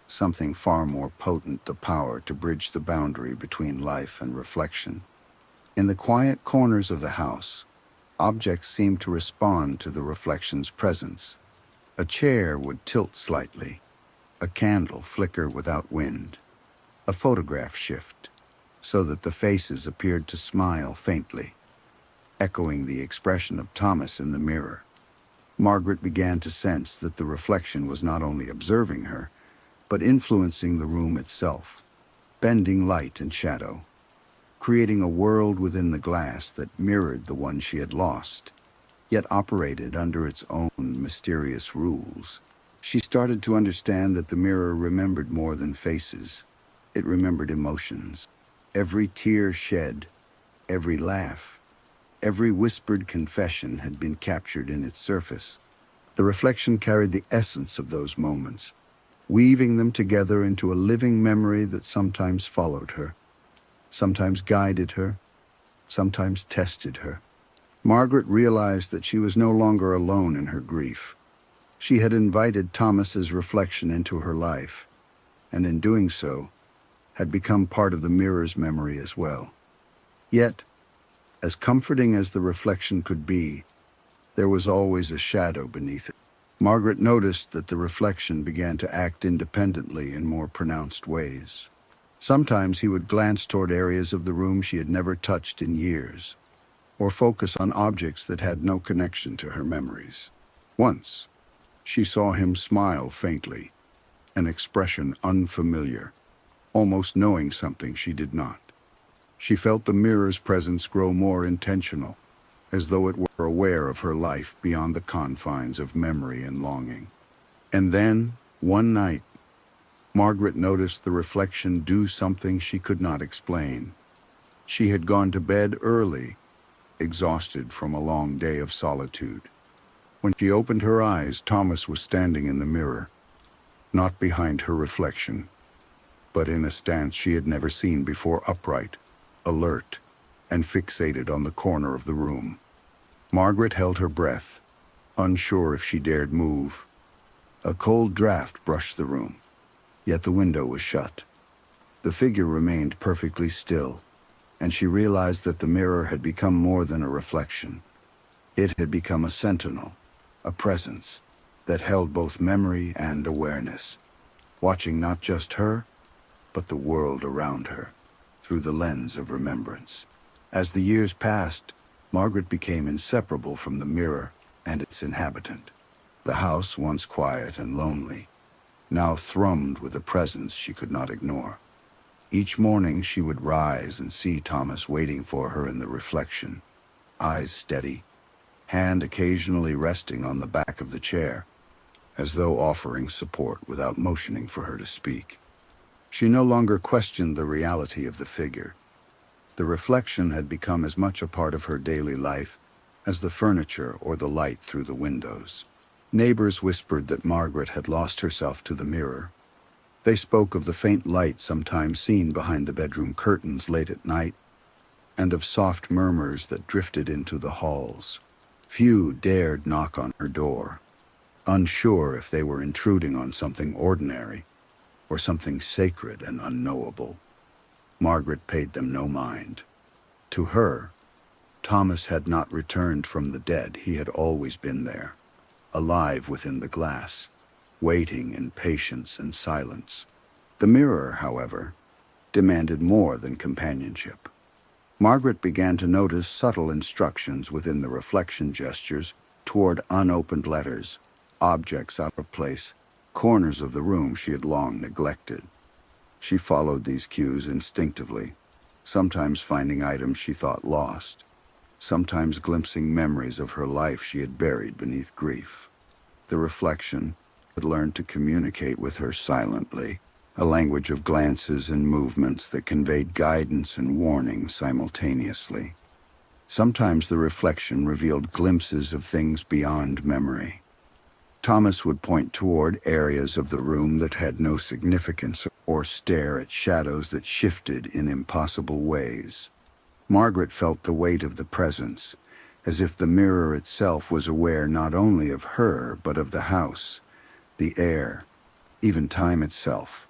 something far more potent, the power to bridge the boundary between life and reflection. In the quiet corners of the house, objects seemed to respond to the reflection's presence. A chair would tilt slightly, a candle flicker without wind, a photograph shift, so that the faces appeared to smile faintly, echoing the expression of Thomas in the mirror. Margaret began to sense that the reflection was not only observing her, but influencing the room itself, bending light and shadow, creating a world within the glass that mirrored the one she had lost, yet operated under its own mysterious rules. She started to understand that the mirror remembered more than faces. It remembered emotions. Every tear shed, every laugh, every whispered confession had been captured in its surface. The reflection carried the essence of those moments, weaving them together into a living memory that sometimes followed her, sometimes guided her, sometimes tested her. Margaret realized that she was no longer alone in her grief. She had invited Thomas's reflection into her life, and in doing so, had become part of the mirror's memory as well. Yet, as comforting as the reflection could be, there was always a shadow beneath it. Margaret noticed that the reflection began to act independently in more pronounced ways. Sometimes he would glance toward areas of the room she had never touched in years, or focus on objects that had no connection to her memories. Once, she saw him smile faintly, an expression unfamiliar, almost knowing something she did not. She felt the mirror's presence grow more intentional, as though it were aware of her life beyond the confines of memory and longing. And then, one night, Margaret noticed the reflection do something she could not explain. She had gone to bed early, exhausted from a long day of solitude. When she opened her eyes, Thomas was standing in the mirror, not behind her reflection, but in a stance she had never seen before, upright, alert, and fixated on the corner of the room. Margaret held her breath, unsure if she dared move. A cold draft brushed the room, yet the window was shut. The figure remained perfectly still, and she realized that the mirror had become more than a reflection. It had become a sentinel, a presence that held both memory and awareness, watching not just her, but the world around her, through the lens of remembrance. As the years passed, Margaret became inseparable from the mirror and its inhabitant. The house, once quiet and lonely, now thrummed with a presence she could not ignore. Each morning she would rise and see Thomas waiting for her in the reflection, eyes steady, hand occasionally resting on the back of the chair, as though offering support without motioning for her to speak. She no longer questioned the reality of the figure. The reflection had become as much a part of her daily life as the furniture or the light through the windows. Neighbors whispered that Margaret had lost herself to the mirror. They spoke of the faint light sometimes seen behind the bedroom curtains late at night, and of soft murmurs that drifted into the halls. Few dared knock on her door, unsure if they were intruding on something ordinary or something sacred and unknowable. Margaret paid them no mind. To her, Thomas had not returned from the dead. He had always been there, alive within the glass, waiting in patience and silence. The mirror, however, demanded more than companionship. Margaret began to notice subtle instructions within the reflection gestures toward unopened letters, objects out of place, corners of the room she had long neglected. She followed these cues instinctively, sometimes finding items she thought lost, sometimes glimpsing memories of her life she had buried beneath grief. The reflection had learned to communicate with her silently, a language of glances and movements that conveyed guidance and warning simultaneously. Sometimes the reflection revealed glimpses of things beyond memory. Thomas would point toward areas of the room that had no significance or stare at shadows that shifted in impossible ways. Margaret felt the weight of the presence, as if the mirror itself was aware not only of her, but of the house, the air, even time itself.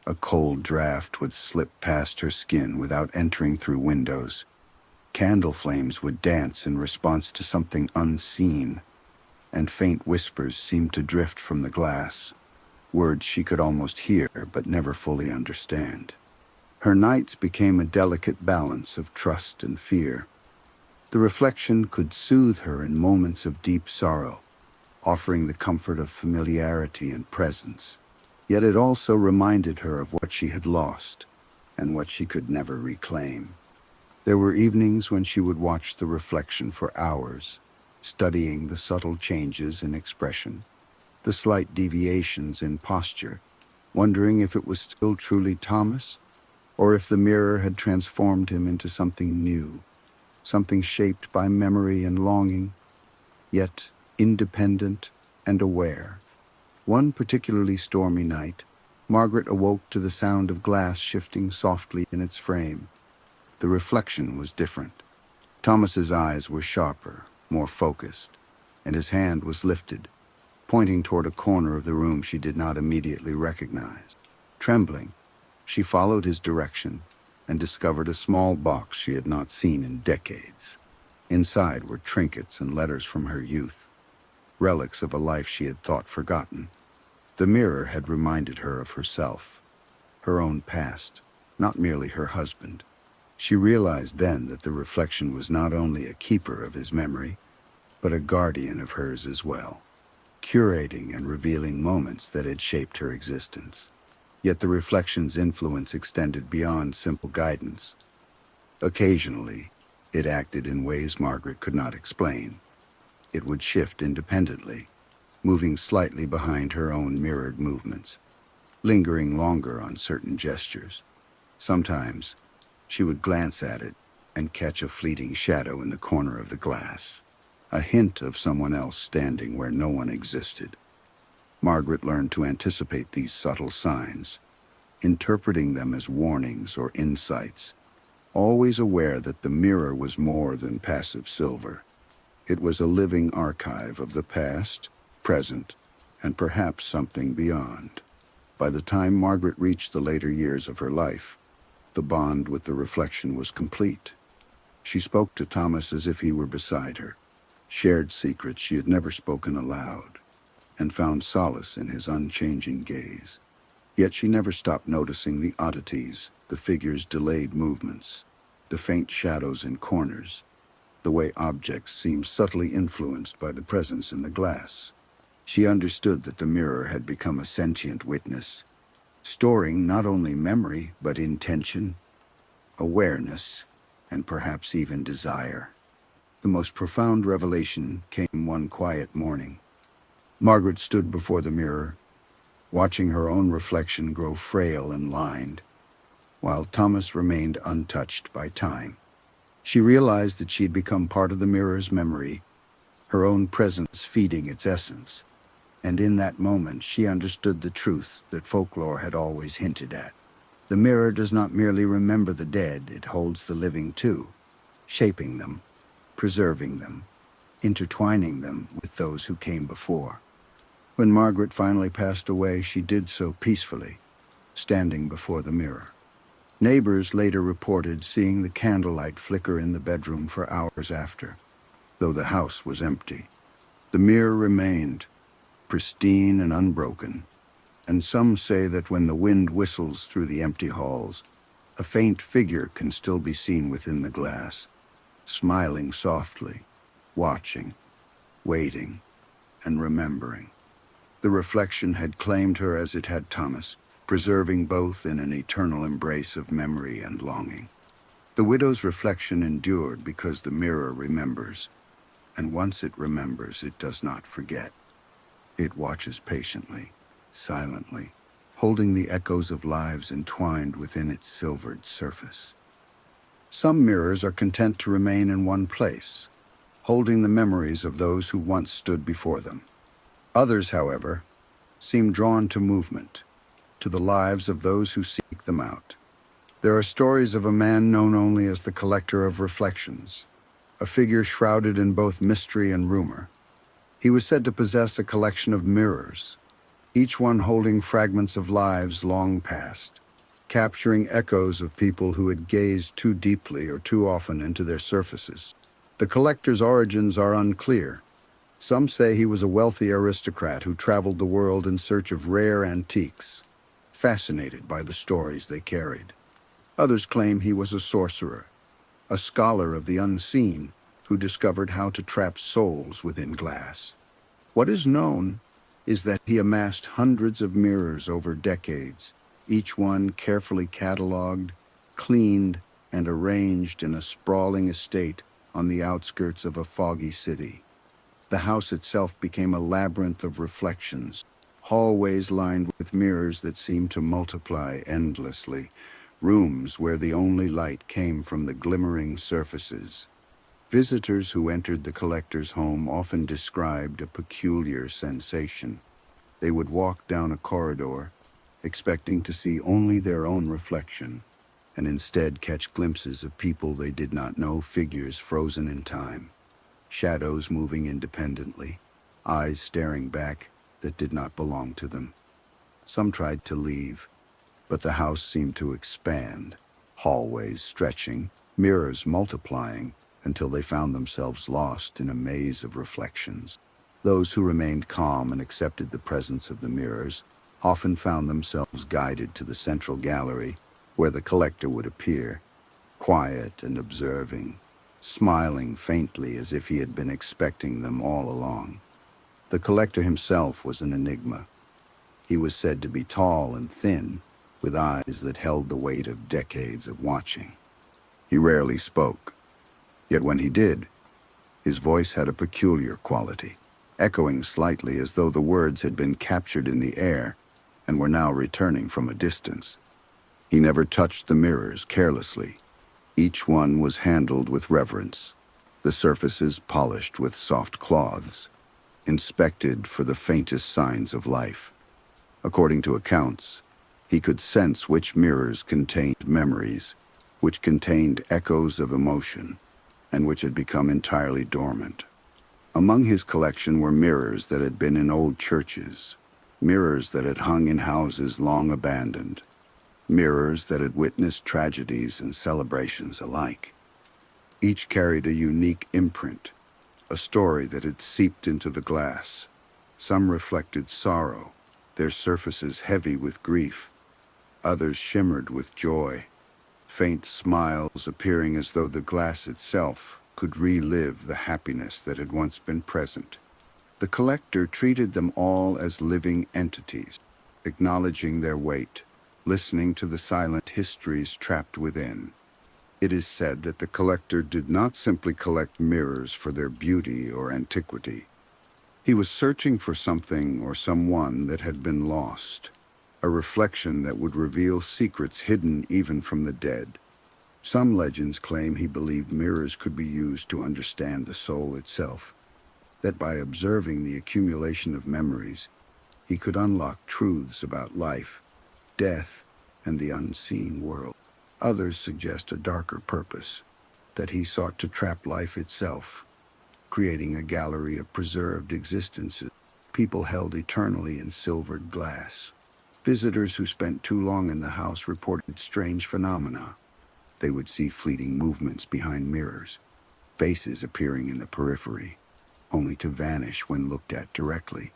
A cold draft would slip past her skin without entering through windows. Candle flames would dance in response to something unseen, and faint whispers seemed to drift from the glass, words she could almost hear but never fully understand. Her nights became a delicate balance of trust and fear. The reflection could soothe her in moments of deep sorrow, offering the comfort of familiarity and presence. Yet it also reminded her of what she had lost and what she could never reclaim. There were evenings when she would watch the reflection for hours, studying the subtle changes in expression, the slight deviations in posture, wondering if it was still truly Thomas, or if the mirror had transformed him into something new, something shaped by memory and longing, yet independent and aware. One particularly stormy night, Margaret awoke to the sound of glass shifting softly in its frame. The reflection was different. Thomas's eyes were sharper, more focused, and his hand was lifted, pointing toward a corner of the room she did not immediately recognize. Trembling, she followed his direction and discovered a small box she had not seen in decades. Inside were trinkets and letters from her youth, relics of a life she had thought forgotten. The mirror had reminded her of herself, her own past, not merely her husband. She realized then that the reflection was not only a keeper of his memory, but a guardian of hers as well, curating and revealing moments that had shaped her existence. Yet the reflection's influence extended beyond simple guidance. Occasionally, it acted in ways Margaret could not explain. It would shift independently, moving slightly behind her own mirrored movements, lingering longer on certain gestures. Sometimes, she would glance at it and catch a fleeting shadow in the corner of the glass, a hint of someone else standing where no one existed. Margaret learned to anticipate these subtle signs, interpreting them as warnings or insights, always aware that the mirror was more than passive silver. It was a living archive of the past, present, and perhaps something beyond. By the time Margaret reached the later years of her life, the bond with the reflection was complete. She spoke to Thomas as if he were beside her, shared secrets she had never spoken aloud, and found solace in his unchanging gaze. Yet she never stopped noticing the oddities, the figure's delayed movements, the faint shadows in corners, the way objects seemed subtly influenced by the presence in the glass. She understood that the mirror had become a sentient witness, storing not only memory but intention, awareness, and perhaps even desire. The most profound revelation came one quiet morning. Margaret stood before the mirror, watching her own reflection grow frail and lined, while Thomas remained untouched by time. She realized that she had become part of the mirror's memory, her own presence feeding its essence. And in that moment, she understood the truth that folklore had always hinted at. The mirror does not merely remember the dead, it holds the living too, shaping them, preserving them, intertwining them with those who came before. When Margaret finally passed away, she did so peacefully, standing before the mirror. Neighbors later reported seeing the candlelight flicker in the bedroom for hours after, though the house was empty. The mirror remained, pristine and unbroken, and some say that when the wind whistles through the empty halls, a faint figure can still be seen within the glass, smiling softly, watching, waiting, and remembering. The reflection had claimed her as it had Thomas, preserving both in an eternal embrace of memory and longing. The widow's reflection endured because the mirror remembers, and once it remembers, it does not forget. It watches patiently, silently, holding the echoes of lives entwined within its silvered surface. Some mirrors are content to remain in one place, holding the memories of those who once stood before them. Others, however, seem drawn to movement, to the lives of those who seek them out. There are stories of a man known only as the collector of reflections, a figure shrouded in both mystery and rumor. He was said to possess a collection of mirrors, each one holding fragments of lives long past, capturing echoes of people who had gazed too deeply or too often into their surfaces. The collector's origins are unclear. Some say he was a wealthy aristocrat who traveled the world in search of rare antiques, fascinated by the stories they carried. Others claim he was a sorcerer, a scholar of the unseen who discovered how to trap souls within glass. What is known is that he amassed hundreds of mirrors over decades, each one carefully cataloged, cleaned, and arranged in a sprawling estate on the outskirts of a foggy city. The house itself became a labyrinth of reflections, hallways lined with mirrors that seemed to multiply endlessly, rooms where the only light came from the glimmering surfaces. Visitors who entered the collector's home often described a peculiar sensation. They would walk down a corridor, expecting to see only their own reflection, and instead catch glimpses of people they did not know, figures frozen in time, shadows moving independently, eyes staring back that did not belong to them. Some tried to leave, but the house seemed to expand, hallways stretching, mirrors multiplying, until they found themselves lost in a maze of reflections. Those who remained calm and accepted the presence of the mirrors often found themselves guided to the central gallery, where the collector would appear, quiet and observing, smiling faintly as if he had been expecting them all along. The collector himself was an enigma. He was said to be tall and thin, with eyes that held the weight of decades of watching. He rarely spoke, yet when he did, his voice had a peculiar quality, echoing slightly as though the words had been captured in the air and were now returning from a distance. He never touched the mirrors carelessly. Each one was handled with reverence, the surfaces polished with soft cloths, inspected for the faintest signs of life. According to accounts, he could sense which mirrors contained memories, which contained echoes of emotion, and which had become entirely dormant. Among his collection were mirrors that had been in old churches, mirrors that had hung in houses long abandoned, mirrors that had witnessed tragedies and celebrations alike. Each carried a unique imprint, a story that had seeped into the glass. Some reflected sorrow, their surfaces heavy with grief. Others shimmered with joy, faint smiles appearing as though the glass itself could relive the happiness that had once been present. The collector treated them all as living entities, acknowledging their weight, listening to the silent histories trapped within. It is said that the collector did not simply collect mirrors for their beauty or antiquity. He was searching for something or someone that had been lost, a reflection that would reveal secrets hidden even from the dead. Some legends claim he believed mirrors could be used to understand the soul itself, that by observing the accumulation of memories, he could unlock truths about life, death, and the unseen world. Others suggest a darker purpose, that he sought to trap life itself, creating a gallery of preserved existences, people held eternally in silvered glass. Visitors who spent too long in the house reported strange phenomena. They would see fleeting movements behind mirrors, faces appearing in the periphery, only to vanish when looked at directly.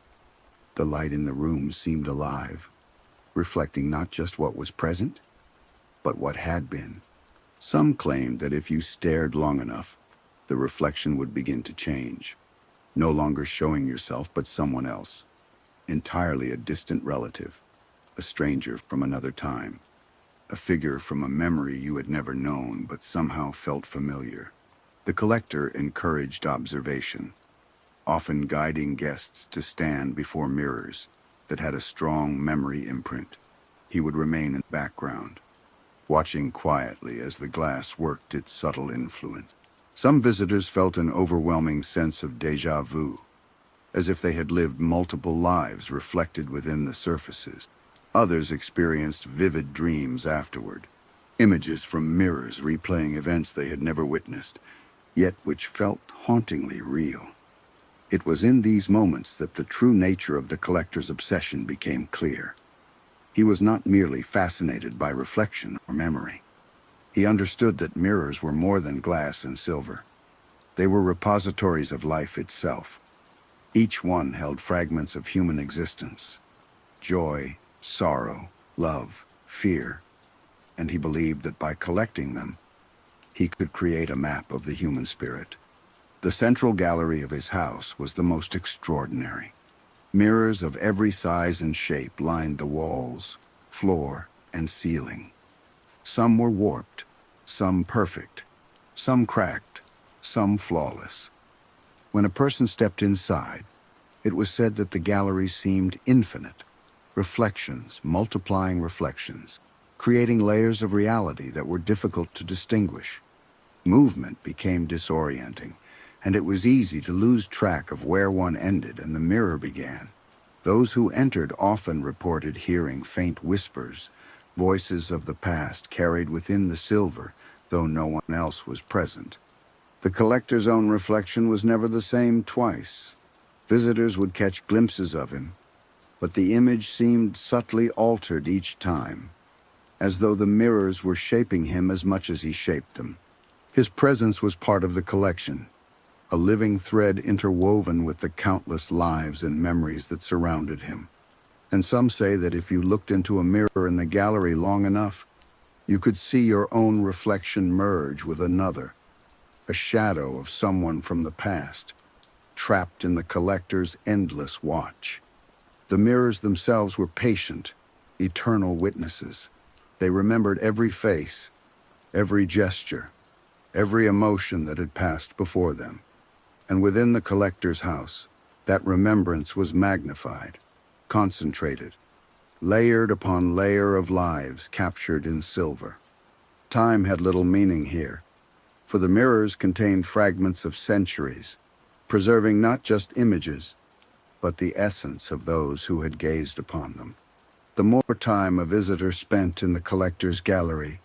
The light in the room seemed alive, reflecting not just what was present, but what had been. Some claimed that if you stared long enough, the reflection would begin to change, no longer showing yourself but someone else, entirely a distant relative, a stranger from another time, a figure from a memory you had never known but somehow felt familiar. The collector encouraged observation, often guiding guests to stand before mirrors that had a strong memory imprint. He would remain in the background, watching quietly as the glass worked its subtle influence. Some visitors felt an overwhelming sense of déjà vu, as if they had lived multiple lives reflected within the surfaces. Others experienced vivid dreams afterward, images from mirrors replaying events they had never witnessed, yet which felt hauntingly real. It was in these moments that the true nature of the collector's obsession became clear. He was not merely fascinated by reflection or memory. He understood that mirrors were more than glass and silver. They were repositories of life itself. Each one held fragments of human existence, joy, sorrow, love, fear, and he believed that by collecting them, he could create a map of the human spirit. The central gallery of his house was the most extraordinary. Mirrors of every size and shape lined the walls, floor, and ceiling. Some were warped, some perfect, some cracked, some flawless. When a person stepped inside, it was said that the gallery seemed infinite, reflections multiplying reflections, creating layers of reality that were difficult to distinguish. Movement became disorienting, and it was easy to lose track of where one ended and the mirror began. Those who entered often reported hearing faint whispers, voices of the past carried within the silver, though no one else was present. The collector's own reflection was never the same twice. Visitors would catch glimpses of him, but the image seemed subtly altered each time, as though the mirrors were shaping him as much as he shaped them. His presence was part of the collection, a living thread interwoven with the countless lives and memories that surrounded him. And some say that if you looked into a mirror in the gallery long enough, you could see your own reflection merge with another, a shadow of someone from the past, trapped in the collector's endless watch. The mirrors themselves were patient, eternal witnesses. They remembered every face, every gesture, every emotion that had passed before them. And within the collector's house, That remembrance was magnified, concentrated, layered upon layer of lives captured in silver. Time had little meaning here, for the mirrors contained fragments of centuries, preserving not just images, but the essence of those who had gazed upon them. The more time a visitor spent in the collector's gallery,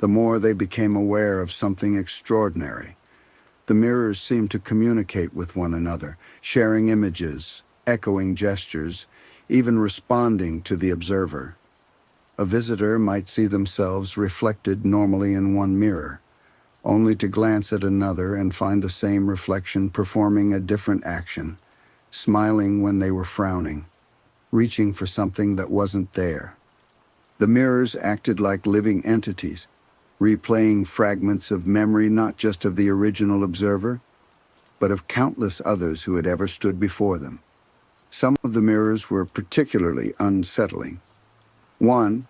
the more they became aware of something extraordinary. The mirrors seemed to communicate with one another, sharing images, echoing gestures, even responding to the observer. A visitor might see themselves reflected normally in one mirror, only to glance at another and find the same reflection performing a different action, smiling when they were frowning, reaching for something that wasn't there. The mirrors acted like living entities, replaying fragments of memory not just of the original observer, but of countless others who had ever stood before them. Some of the mirrors were particularly unsettling. One,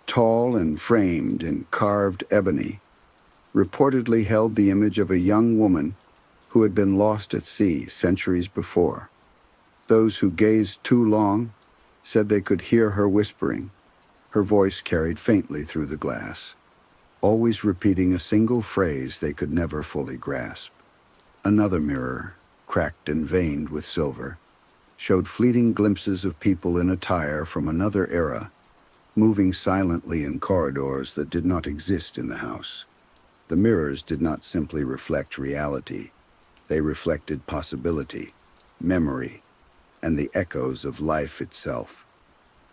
tall and framed in carved ebony, reportedly held the image of a young woman who had been lost at sea centuries before. Those who gazed too long said they could hear her whispering, her voice carried faintly through the glass, always repeating a single phrase they could never fully grasp. Another mirror, cracked and veined with silver, showed fleeting glimpses of people in attire from another era, moving silently in corridors that did not exist in the house. The mirrors did not simply reflect reality. They reflected possibility, memory, and the echoes of life itself.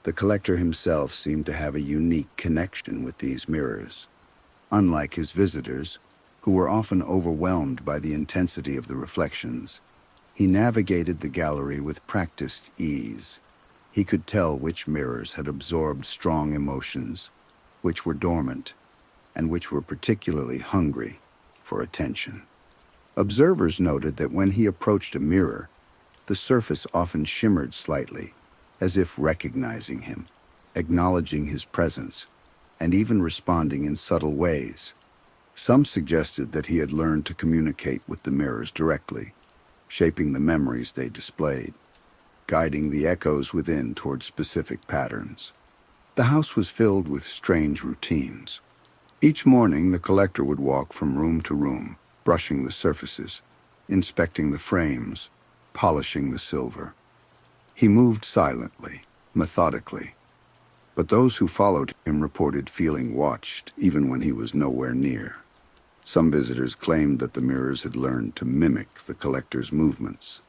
The collector himself seemed to have a unique connection with these mirrors. Unlike his visitors, who were often overwhelmed by the intensity of the reflections, he navigated the gallery with practiced ease. He could tell which mirrors had absorbed strong emotions, which were dormant, and which were particularly hungry for attention. Observers noted that when he approached a mirror, the surface often shimmered slightly, as if recognizing him, acknowledging his presence, and even responding in subtle ways. Some suggested that he had learned to communicate with the mirrors directly, shaping the memories they displayed, guiding the echoes within toward specific patterns. The house was filled with strange routines. Each morning, the collector would walk from room to room, brushing the surfaces, inspecting the frames, polishing the silver. He moved silently, methodically, but those who followed him reported feeling watched even when he was nowhere near. Some visitors claimed that the mirrors had learned to mimic the collector's movements,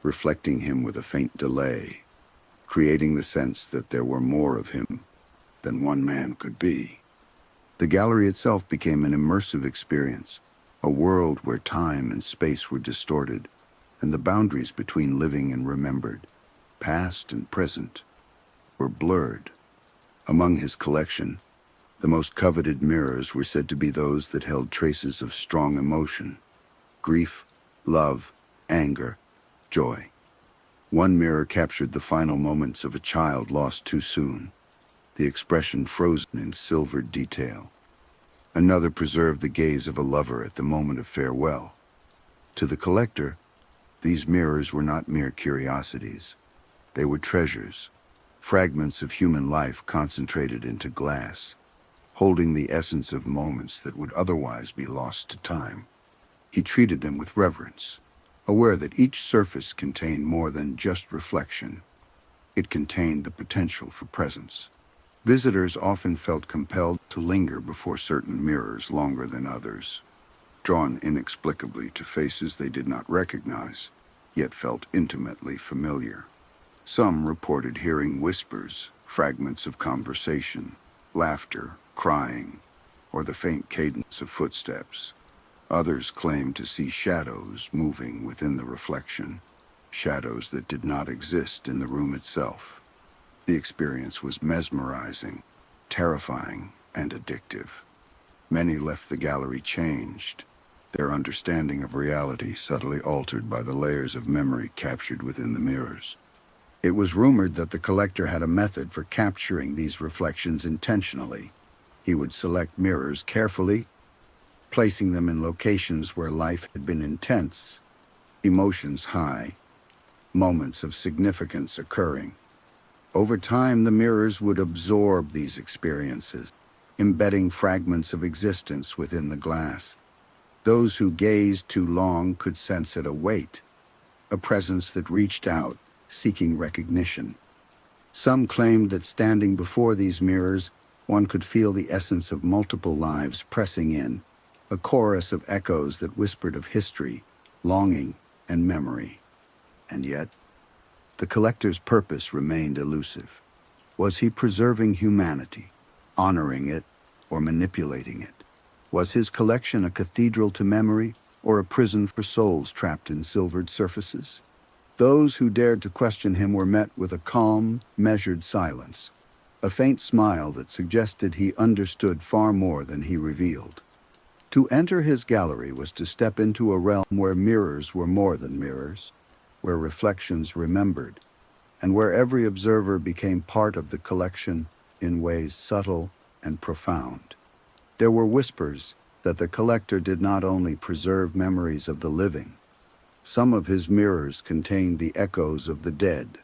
reflecting him with a faint delay, creating the sense that there were more of him than one man could be. The gallery itself became an immersive experience, a world where time and space were distorted, and the boundaries between living and remembered, past and present, were blurred. Among his collection, the most coveted mirrors were said to be those that held traces of strong emotion: grief, love, anger, joy. One mirror captured the final moments of a child lost too soon, the expression frozen in silvered detail. Another preserved the gaze of a lover at the moment of farewell. To the collector, these mirrors were not mere curiosities. They were treasures, fragments of human life concentrated into glass, holding the essence of moments that would otherwise be lost to time. He treated them with reverence, aware that each surface contained more than just reflection. It contained the potential for presence. Visitors often felt compelled to linger before certain mirrors longer than others, drawn inexplicably to faces they did not recognize, yet felt intimately familiar. Some reported hearing whispers, fragments of conversation, laughter, crying, or the faint cadence of footsteps. Others claimed to see shadows moving within the reflection, shadows that did not exist in the room itself. The experience was mesmerizing, terrifying, and addictive. Many left the gallery changed, their understanding of reality subtly altered by the layers of memory captured within the mirrors. It was rumored that the collector had a method for capturing these reflections intentionally. He would select mirrors carefully, placing them in locations where life had been intense, emotions high, moments of significance occurring. Over time, the mirrors would absorb these experiences, embedding fragments of existence within the glass. Those who gazed too long could sense it a weight, a presence that reached out, seeking recognition. Some claimed that standing before these mirrors, one could feel the essence of multiple lives pressing in, a chorus of echoes that whispered of history, longing, and memory. And yet, the collector's purpose remained elusive. Was he preserving humanity, honoring it, or manipulating it? Was his collection a cathedral to memory, or a prison for souls trapped in silvered surfaces? Those who dared to question him were met with a calm, measured silence, a faint smile that suggested he understood far more than he revealed. To enter his gallery was to step into a realm where mirrors were more than mirrors, where reflections remembered, and where every observer became part of the collection in ways subtle and profound. There were whispers that the collector did not only preserve memories of the living. Some of his mirrors contained the echoes of the dead,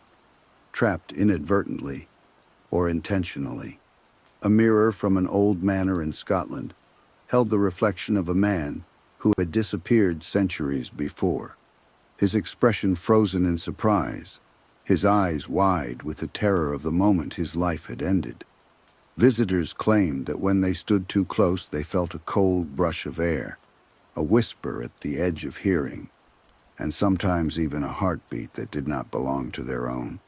trapped inadvertently or intentionally. A mirror from an old manor in Scotland held the reflection of a man who had disappeared centuries before, his expression frozen in surprise, his eyes wide with the terror of the moment his life had ended. Visitors claimed that when they stood too close, they felt a cold brush of air, a whisper at the edge of hearing, and sometimes even a heartbeat that did not belong to their own.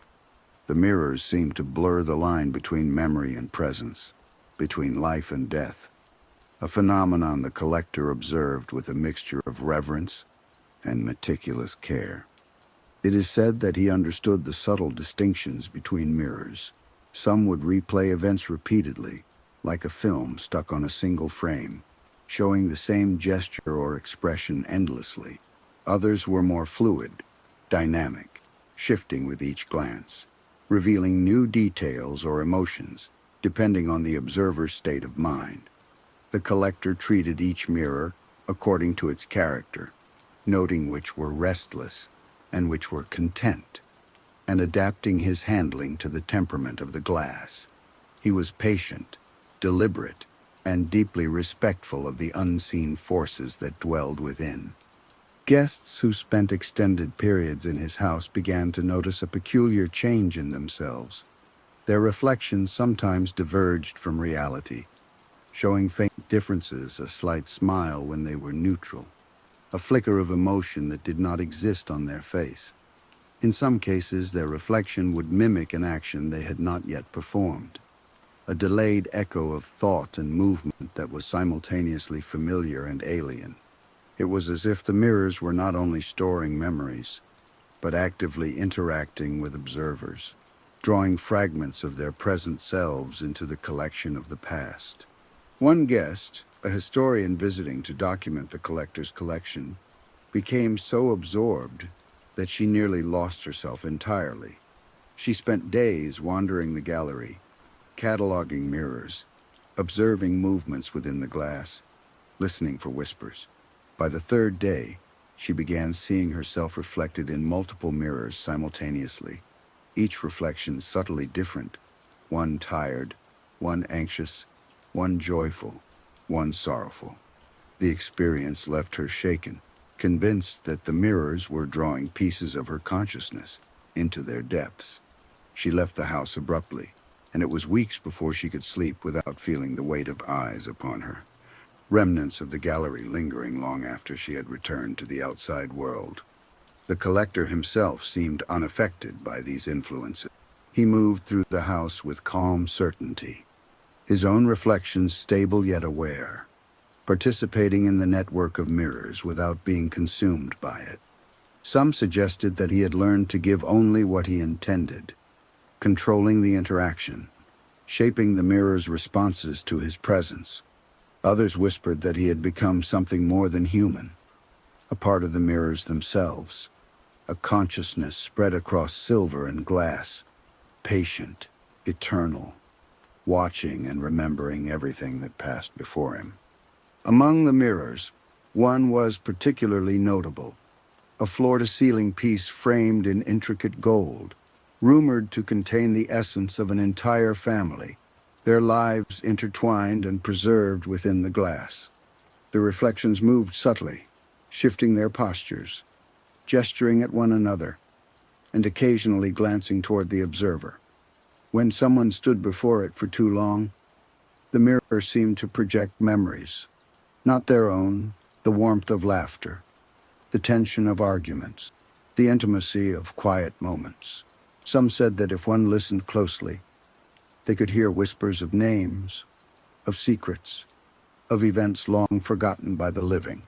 The mirrors seemed to blur the line between memory and presence, between life and death, a phenomenon the collector observed with a mixture of reverence and meticulous care. It is said that he understood the subtle distinctions between mirrors. Some would replay events repeatedly, like a film stuck on a single frame, showing the same gesture or expression endlessly. Others were more fluid, dynamic, shifting with each glance, revealing new details or emotions, depending on the observer's state of mind. The collector treated each mirror according to its character, noting which were restless and which were content, and adapting his handling to the temperament of the glass. He was patient, deliberate, and deeply respectful of the unseen forces that dwelled within. Guests who spent extended periods in his house began to notice a peculiar change in themselves. Their reflections sometimes diverged from reality, showing faint differences, a slight smile when they were neutral, a flicker of emotion that did not exist on their face. In some cases, their reflection would mimic an action they had not yet performed, a delayed echo of thought and movement that was simultaneously familiar and alien. It was as if the mirrors were not only storing memories, but actively interacting with observers, drawing fragments of their present selves into the collection of the past. One guest, a historian visiting to document the collector's collection, became so absorbed that she nearly lost herself entirely. She spent days wandering the gallery, cataloging mirrors, observing movements within the glass, listening for whispers. By the third day, she began seeing herself reflected in multiple mirrors simultaneously, each reflection subtly different, one tired, one anxious, one joyful, one sorrowful. The experience left her shaken, convinced that the mirrors were drawing pieces of her consciousness into their depths. She left the house abruptly, and it was weeks before she could sleep without feeling the weight of eyes upon her, remnants of the gallery lingering long after she had returned to the outside world. The collector himself seemed unaffected by these influences. He moved through the house with calm certainty, his own reflections stable yet aware, participating in the network of mirrors without being consumed by it. Some suggested that he had learned to give only what he intended, controlling the interaction, shaping the mirror's responses to his presence. Others whispered that he had become something more than human, a part of the mirrors themselves, a consciousness spread across silver and glass, patient, eternal, watching and remembering everything that passed before him. Among the mirrors, one was particularly notable, a floor-to-ceiling piece framed in intricate gold, rumored to contain the essence of an entire family, their lives intertwined and preserved within the glass. The reflections moved subtly, shifting their postures, gesturing at one another, and occasionally glancing toward the observer. When someone stood before it for too long, the mirror seemed to project memories, not their own, the warmth of laughter, the tension of arguments, the intimacy of quiet moments. Some said that if one listened closely, they could hear whispers of names, of secrets, of events long forgotten by the living.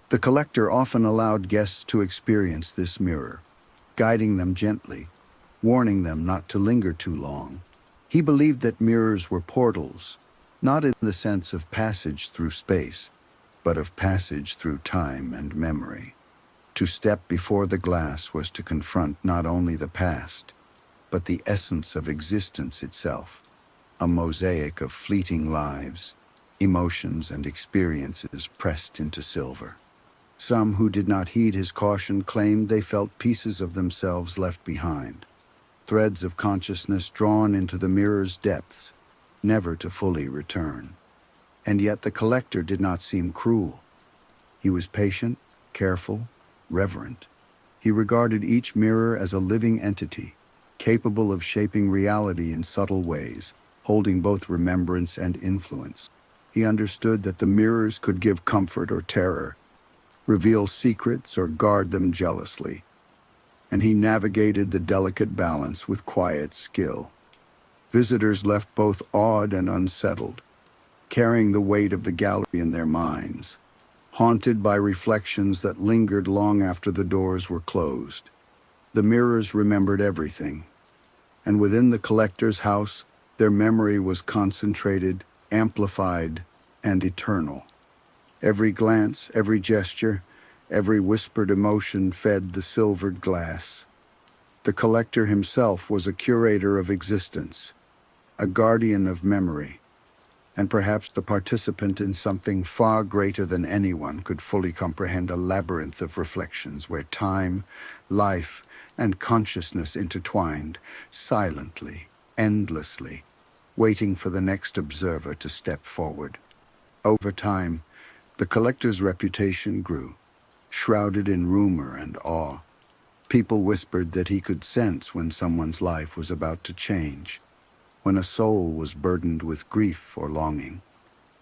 The collector often allowed guests to experience this mirror, guiding them gently, warning them not to linger too long. He believed that mirrors were portals, not in the sense of passage through space, but of passage through time and memory. To step before the glass was to confront not only the past, but the essence of existence itself, a mosaic of fleeting lives, emotions and experiences pressed into silver. Some who did not heed his caution claimed they felt pieces of themselves left behind, threads of consciousness drawn into the mirror's depths, never to fully return. And yet the collector did not seem cruel. He was patient, careful, reverent. He regarded each mirror as a living entity, capable of shaping reality in subtle ways, holding both remembrance and influence. He understood that the mirrors could give comfort or terror, reveal secrets or guard them jealously, and he navigated the delicate balance with quiet skill. Visitors left both awed and unsettled, carrying the weight of the gallery in their minds, haunted by reflections that lingered long after the doors were closed. The mirrors remembered everything, and within the collector's house, their memory was concentrated, amplified, and eternal. Every glance, every gesture, every whispered emotion fed the silvered glass. The collector himself was a curator of existence, a guardian of memory, and perhaps the participant in something far greater than anyone could fully comprehend, a labyrinth of reflections where time, life, and consciousness intertwined, silently, endlessly, waiting for the next observer to step forward. Over time, the collector's reputation grew, shrouded in rumor and awe. People whispered that he could sense when someone's life was about to change, when a soul was burdened with grief or longing,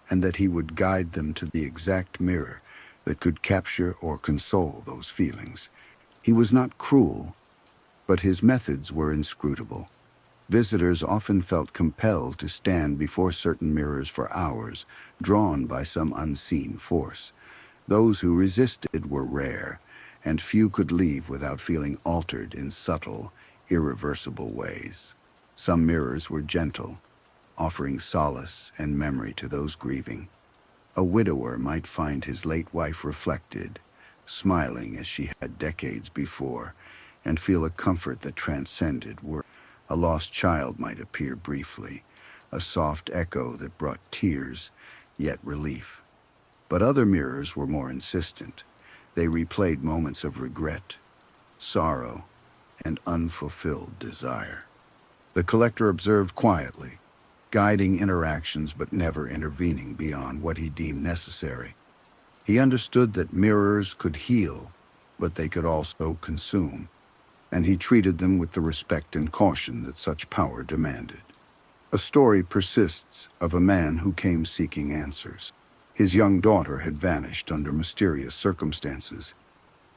and that he would guide them to the exact mirror that could capture or console those feelings. He was not cruel, but his methods were inscrutable. Visitors often felt compelled to stand before certain mirrors for hours, drawn by some unseen force. Those who resisted were rare, and few could leave without feeling altered in subtle, irreversible ways. Some mirrors were gentle, offering solace and memory to those grieving. A widower might find his late wife reflected, smiling as she had decades before, and feel a comfort that transcended words. A lost child might appear briefly, a soft echo that brought tears, yet relief. But other mirrors were more insistent. They replayed moments of regret, sorrow, and unfulfilled desire. The collector observed quietly, guiding interactions but never intervening beyond what he deemed necessary. He understood that mirrors could heal, but they could also consume, and he treated them with the respect and caution that such power demanded. A story persists of a man who came seeking answers. His young daughter had vanished under mysterious circumstances,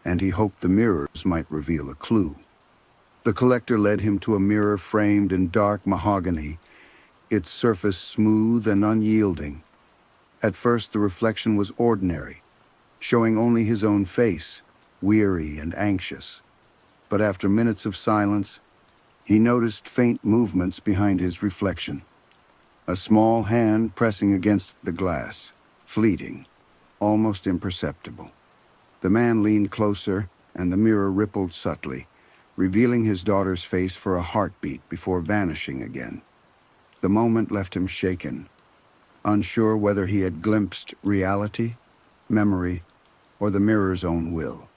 and he hoped the mirrors might reveal a clue. The collector led him to a mirror framed in dark mahogany, its surface smooth and unyielding. At first, the reflection was ordinary, showing only his own face, weary and anxious. But after minutes of silence, he noticed faint movements behind his reflection. A small hand pressing against the glass, fleeting, almost imperceptible. The man leaned closer, and the mirror rippled subtly, revealing his daughter's face for a heartbeat before vanishing again. The moment left him shaken, unsure whether he had glimpsed reality, memory, or the mirror's own will.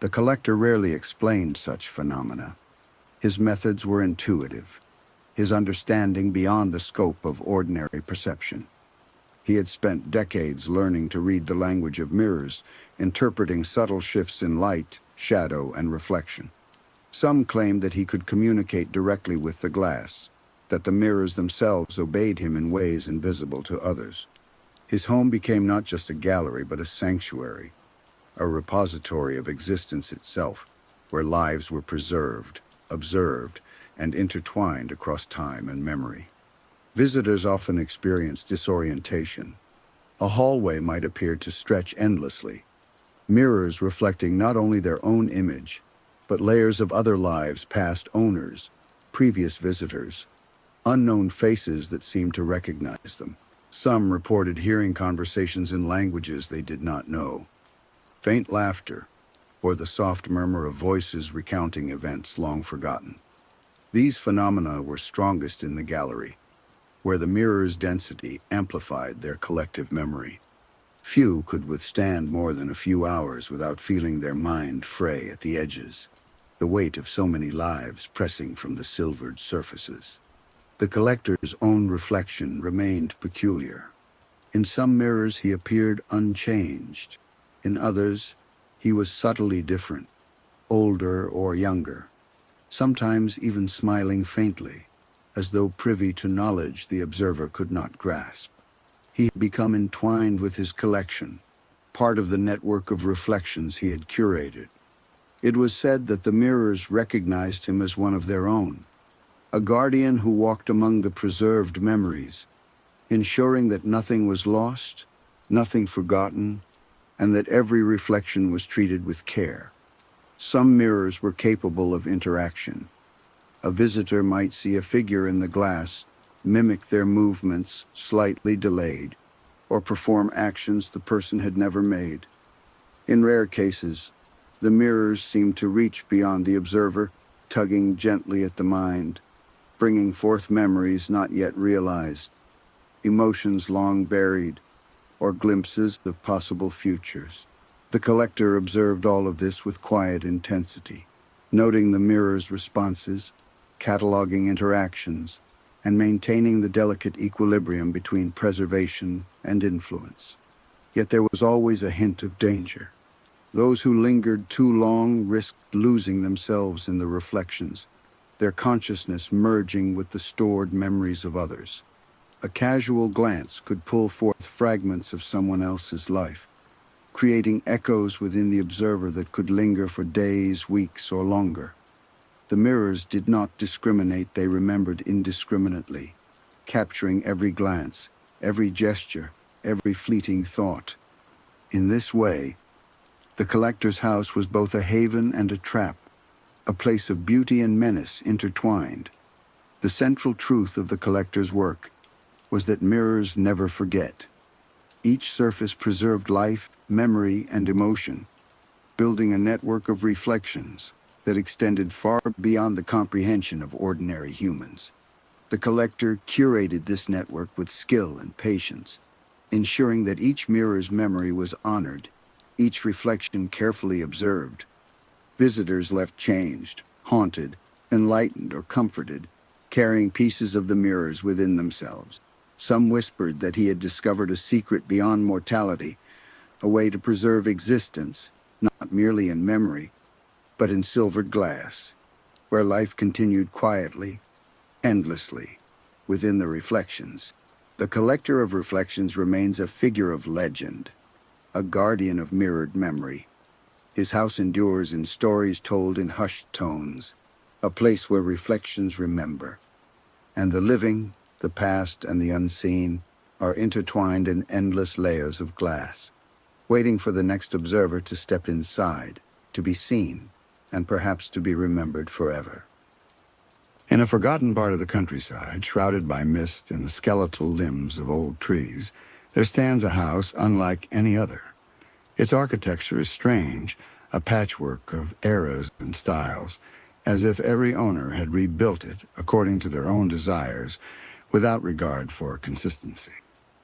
The collector rarely explained such phenomena. His methods were intuitive, his understanding beyond the scope of ordinary perception. He had spent decades learning to read the language of mirrors, interpreting subtle shifts in light, shadow, and reflection. Some claimed that he could communicate directly with the glass, that the mirrors themselves obeyed him in ways invisible to others. His home became not just a gallery, but a sanctuary, a repository of existence itself, where lives were preserved, observed, and intertwined across time and memory. Visitors often experienced disorientation. A hallway might appear to stretch endlessly, mirrors reflecting not only their own image, but layers of other lives, past owners, previous visitors, unknown faces that seemed to recognize them. Some reported hearing conversations in languages they did not know, faint laughter, or the soft murmur of voices recounting events long forgotten. These phenomena were strongest in the gallery, where the mirror's density amplified their collective memory. Few could withstand more than a few hours without feeling their mind fray at the edges, the weight of so many lives pressing from the silvered surfaces. The collector's own reflection remained peculiar. In some mirrors he appeared unchanged. In others, he was subtly different, older or younger, sometimes even smiling faintly, as though privy to knowledge the observer could not grasp. He had become entwined with his collection, part of the network of reflections he had curated. It was said that the mirrors recognized him as one of their own, a guardian who walked among the preserved memories, ensuring that nothing was lost, nothing forgotten, and that every reflection was treated with care. Some mirrors were capable of interaction. A visitor might see a figure in the glass, mimic their movements, slightly delayed, or perform actions the person had never made. In rare cases, the mirrors seemed to reach beyond the observer, tugging gently at the mind, bringing forth memories not yet realized, emotions long buried, or glimpses of possible futures. The collector observed all of this with quiet intensity, noting the mirror's responses, cataloging interactions, and maintaining the delicate equilibrium between preservation and influence. Yet there was always a hint of danger. Those who lingered too long risked losing themselves in the reflections, their consciousness merging with the stored memories of others. A casual glance could pull forth fragments of someone else's life, creating echoes within the observer that could linger for days, weeks, or longer. The mirrors did not discriminate, they remembered indiscriminately, capturing every glance, every gesture, every fleeting thought. In this way, the collector's house was both a haven and a trap, a place of beauty and menace intertwined. The central truth of the collector's work was that mirrors never forget. Each surface preserved life, memory, and emotion, building a network of reflections that extended far beyond the comprehension of ordinary humans. The collector curated this network with skill and patience, ensuring that each mirror's memory was honored, each reflection carefully observed. Visitors left changed, haunted, enlightened, or comforted, carrying pieces of the mirrors within themselves. Some whispered that he had discovered a secret beyond mortality, a way to preserve existence, not merely in memory, but in silvered glass, where life continued quietly, endlessly, within the reflections. The collector of reflections remains a figure of legend, a guardian of mirrored memory. His house endures in stories told in hushed tones, a place where reflections remember, and the living, the past, and the unseen are intertwined in endless layers of glass, waiting for the next observer to step inside, to be seen, and perhaps to be remembered forever. In a forgotten part of the countryside, shrouded by mist and the skeletal limbs of old trees, there stands a house unlike any other. Its architecture is strange, a patchwork of eras and styles, as if every owner had rebuilt it according to their own desires, without regard for consistency.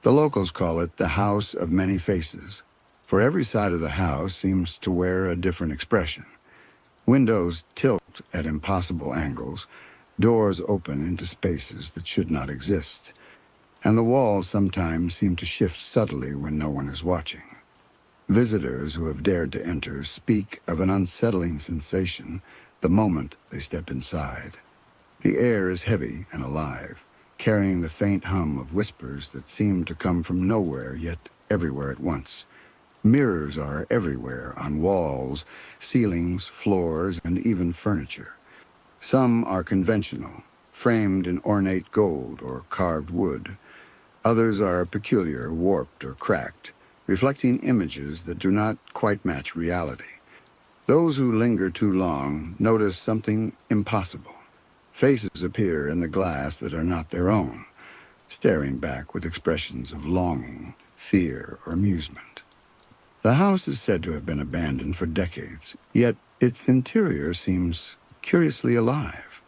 The locals call it the House of Many Faces, for every side of the house seems to wear a different expression. Windows tilt at impossible angles, doors open into spaces that should not exist, and the walls sometimes seem to shift subtly when no one is watching. Visitors who have dared to enter speak of an unsettling sensation the moment they step inside. The air is heavy and alive, carrying the faint hum of whispers that seem to come from nowhere yet everywhere at once. Mirrors are everywhere, on walls, ceilings, floors, and even furniture. Some are conventional, framed in ornate gold or carved wood. Others are peculiar, warped, or cracked, reflecting images that do not quite match reality. Those who linger too long notice something impossible. Faces appear in the glass that are not their own, staring back with expressions of longing, fear, or amusement. The house is said to have been abandoned for decades, yet its interior seems curiously alive.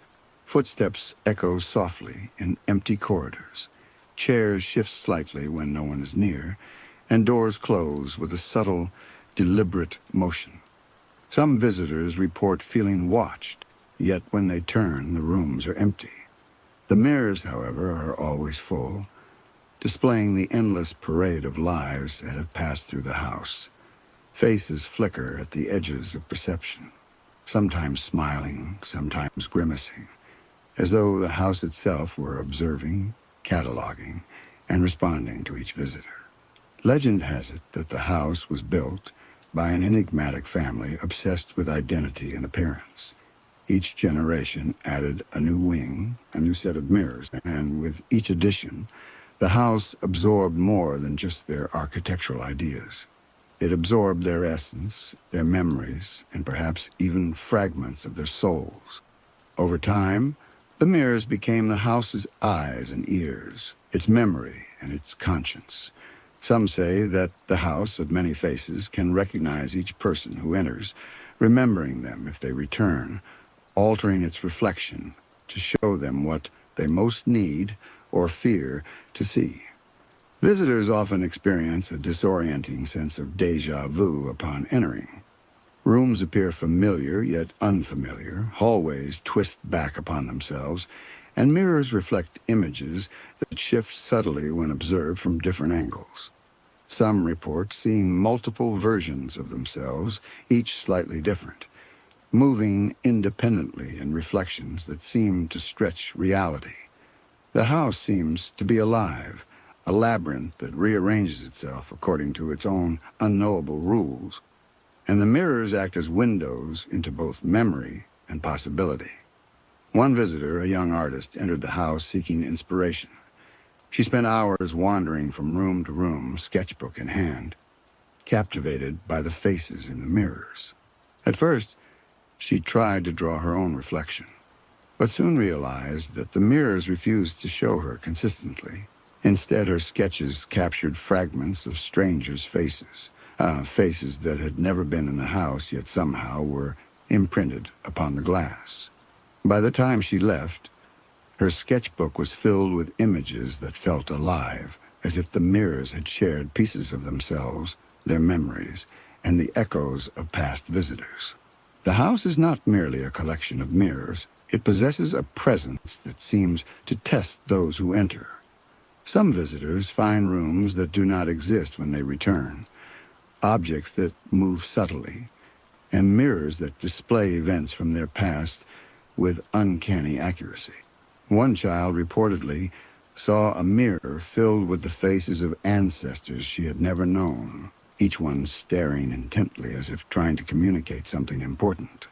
Footsteps echo softly in empty corridors. Chairs shift slightly when no one is near, and doors close with a subtle, deliberate motion. Some visitors report feeling watched, yet when they turn, the rooms are empty. The mirrors, however, are always full, displaying the endless parade of lives that have passed through the house. Faces flicker at the edges of perception, sometimes smiling, sometimes grimacing, as though the house itself were observing, cataloging, and responding to each visitor. Legend has it that the house was built by an enigmatic family obsessed with identity and appearance. Each generation added a new wing, a new set of mirrors, and with each addition, the house absorbed more than just their architectural ideas. It absorbed their essence, their memories, and perhaps even fragments of their souls. Over time, the mirrors became the house's eyes and ears, its memory and its conscience. Some say that the house of many faces can recognize each person who enters, remembering them if they return, altering its reflection to show them what they most need or fear to see. Visitors often experience a disorienting sense of déjà vu upon entering. Rooms appear familiar yet unfamiliar, hallways twist back upon themselves, and mirrors reflect images that shift subtly when observed from different angles. Some report seeing multiple versions of themselves, each slightly different, moving independently in reflections that seem to stretch reality. The house seems to be alive, a labyrinth that rearranges itself according to its own unknowable rules, and the mirrors act as windows into both memory and possibility. One visitor, a young artist, entered the house seeking inspiration. She spent hours wandering from room to room, sketchbook in hand, captivated by the faces in the mirrors. At first, she tried to draw her own reflection, but soon realized that the mirrors refused to show her consistently. Instead, her sketches captured fragments of strangers' faces, faces that had never been in the house yet somehow were imprinted upon the glass. By the time she left, her sketchbook was filled with images that felt alive, as if the mirrors had shared pieces of themselves, their memories, and the echoes of past visitors. The house is not merely a collection of mirrors. It possesses a presence that seems to test those who enter. Some visitors find rooms that do not exist when they return, objects that move subtly, and mirrors that display events from their past with uncanny accuracy. One child reportedly saw a mirror filled with the faces of ancestors she had never known, each one staring intently as if trying to communicate something important.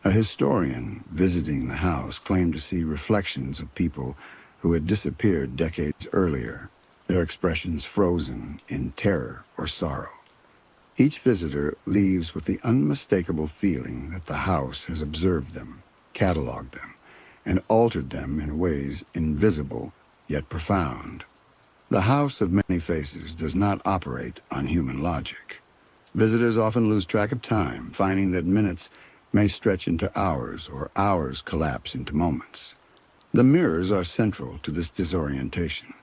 A historian visiting the house claimed to see reflections of people who had disappeared decades earlier, their expressions frozen in terror or sorrow. Each visitor leaves with the unmistakable feeling that the house has observed them, cataloged them, and altered them in ways invisible yet profound. The house of many faces does not operate on human logic. Visitors often lose track of time, finding that minutes may stretch into hours or hours collapse into moments. The mirrors are central to this disorientation.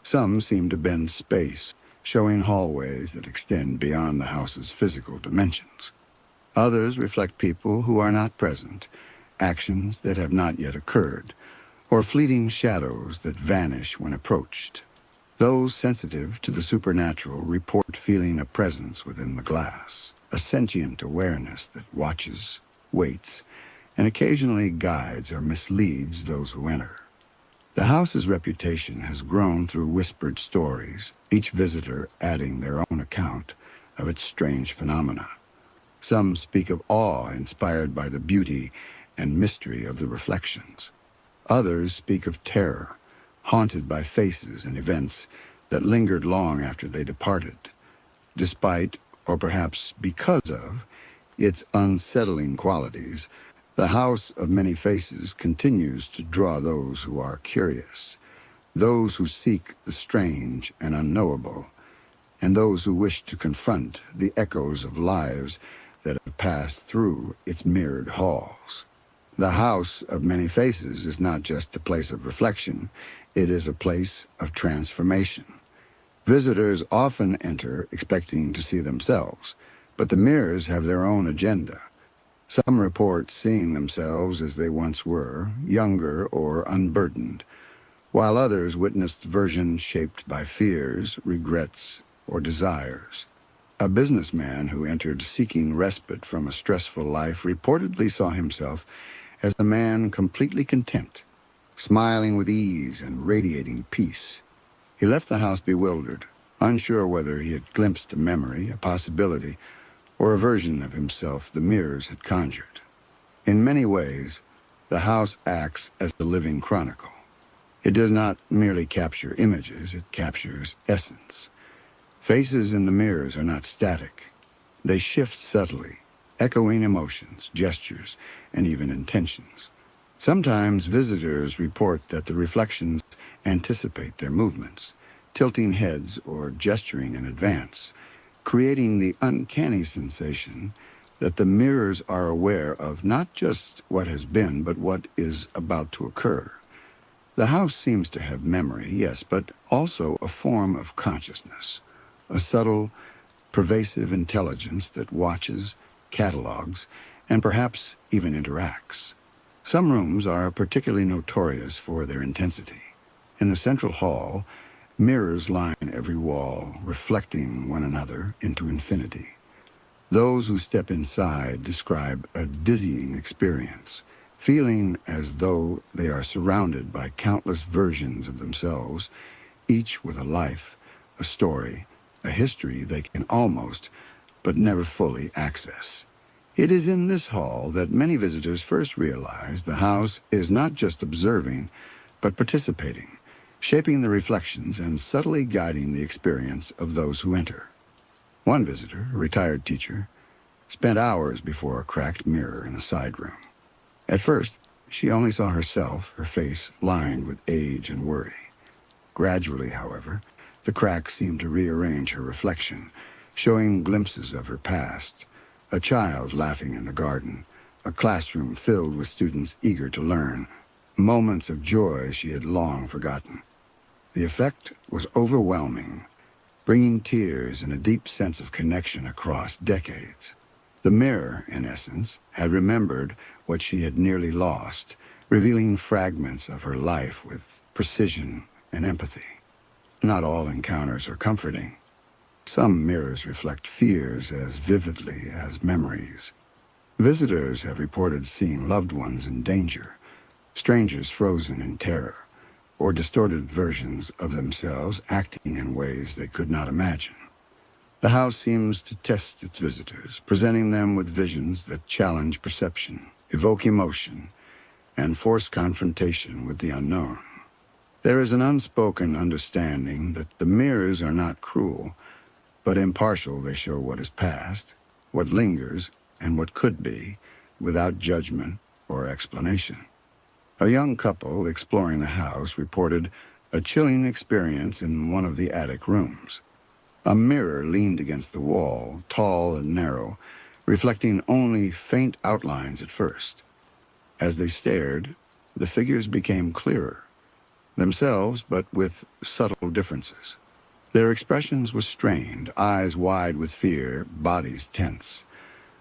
Some seem to bend space, showing hallways that extend beyond the house's physical dimensions. Others reflect people who are not present, actions that have not yet occurred, or fleeting shadows that vanish when approached. Those sensitive to the supernatural report feeling a presence within the glass, a sentient awareness that watches, waits, and occasionally guides or misleads those who enter. The house's reputation has grown through whispered stories, each visitor adding their own account of its strange phenomena. Some speak of awe inspired by the beauty and mystery of the reflections. Others speak of terror, haunted by faces and events that lingered long after they departed. Despite, or perhaps because of, its unsettling qualities, the House of Many Faces continues to draw those who are curious, those who seek the strange and unknowable, and those who wish to confront the echoes of lives that have passed through its mirrored halls. The House of Many Faces is not just a place of reflection, it is a place of transformation. Visitors often enter expecting to see themselves, but the mirrors have their own agenda. Some report seeing themselves as they once were, younger or unburdened, while others witnessed versions shaped by fears, regrets, or desires. A businessman who entered seeking respite from a stressful life reportedly saw himself as a man completely content, smiling with ease and radiating peace. He left the house bewildered, unsure whether he had glimpsed a memory, a possibility, or a version of himself the mirrors had conjured. In many ways, the house acts as a living chronicle. It does not merely capture images, it captures essence. Faces in the mirrors are not static. They shift subtly, echoing emotions, gestures, and even intentions. Sometimes visitors report that the reflections anticipate their movements, tilting heads or gesturing in advance, creating the uncanny sensation that the mirrors are aware of not just what has been, but what is about to occur. The house seems to have memory, yes, but also a form of consciousness, a subtle, pervasive intelligence that watches, catalogs, and perhaps even interacts. Some rooms are particularly notorious for their intensity. In the central hall, mirrors line every wall, reflecting one another into infinity. Those who step inside describe a dizzying experience, feeling as though they are surrounded by countless versions of themselves, each with a life, a story, a history they can almost, but never fully access. It is in this hall that many visitors first realize the house is not just observing, but participating, shaping the reflections and subtly guiding the experience of those who enter. One visitor, a retired teacher, spent hours before a cracked mirror in a side room. At first, she only saw herself, her face lined with age and worry. Gradually, however, the crack seemed to rearrange her reflection, showing glimpses of her past, a child laughing in the garden, a classroom filled with students eager to learn, moments of joy she had long forgotten. The effect was overwhelming, bringing tears and a deep sense of connection across decades. The mirror, in essence, had remembered what she had nearly lost, revealing fragments of her life with precision and empathy. Not all encounters are comforting. Some mirrors reflect fears as vividly as memories. Visitors have reported seeing loved ones in danger, strangers frozen in terror, or distorted versions of themselves acting in ways they could not imagine. The house seems to test its visitors, presenting them with visions that challenge perception, evoke emotion, and force confrontation with the unknown. There is an unspoken understanding that the mirrors are not cruel, but impartial. They show what is past, what lingers, and what could be, without judgment or explanation. A young couple exploring the house reported a chilling experience in one of the attic rooms. A mirror leaned against the wall, tall and narrow, reflecting only faint outlines at first. As they stared, the figures became clearer, themselves but with subtle differences. Their expressions were strained, eyes wide with fear, bodies tense.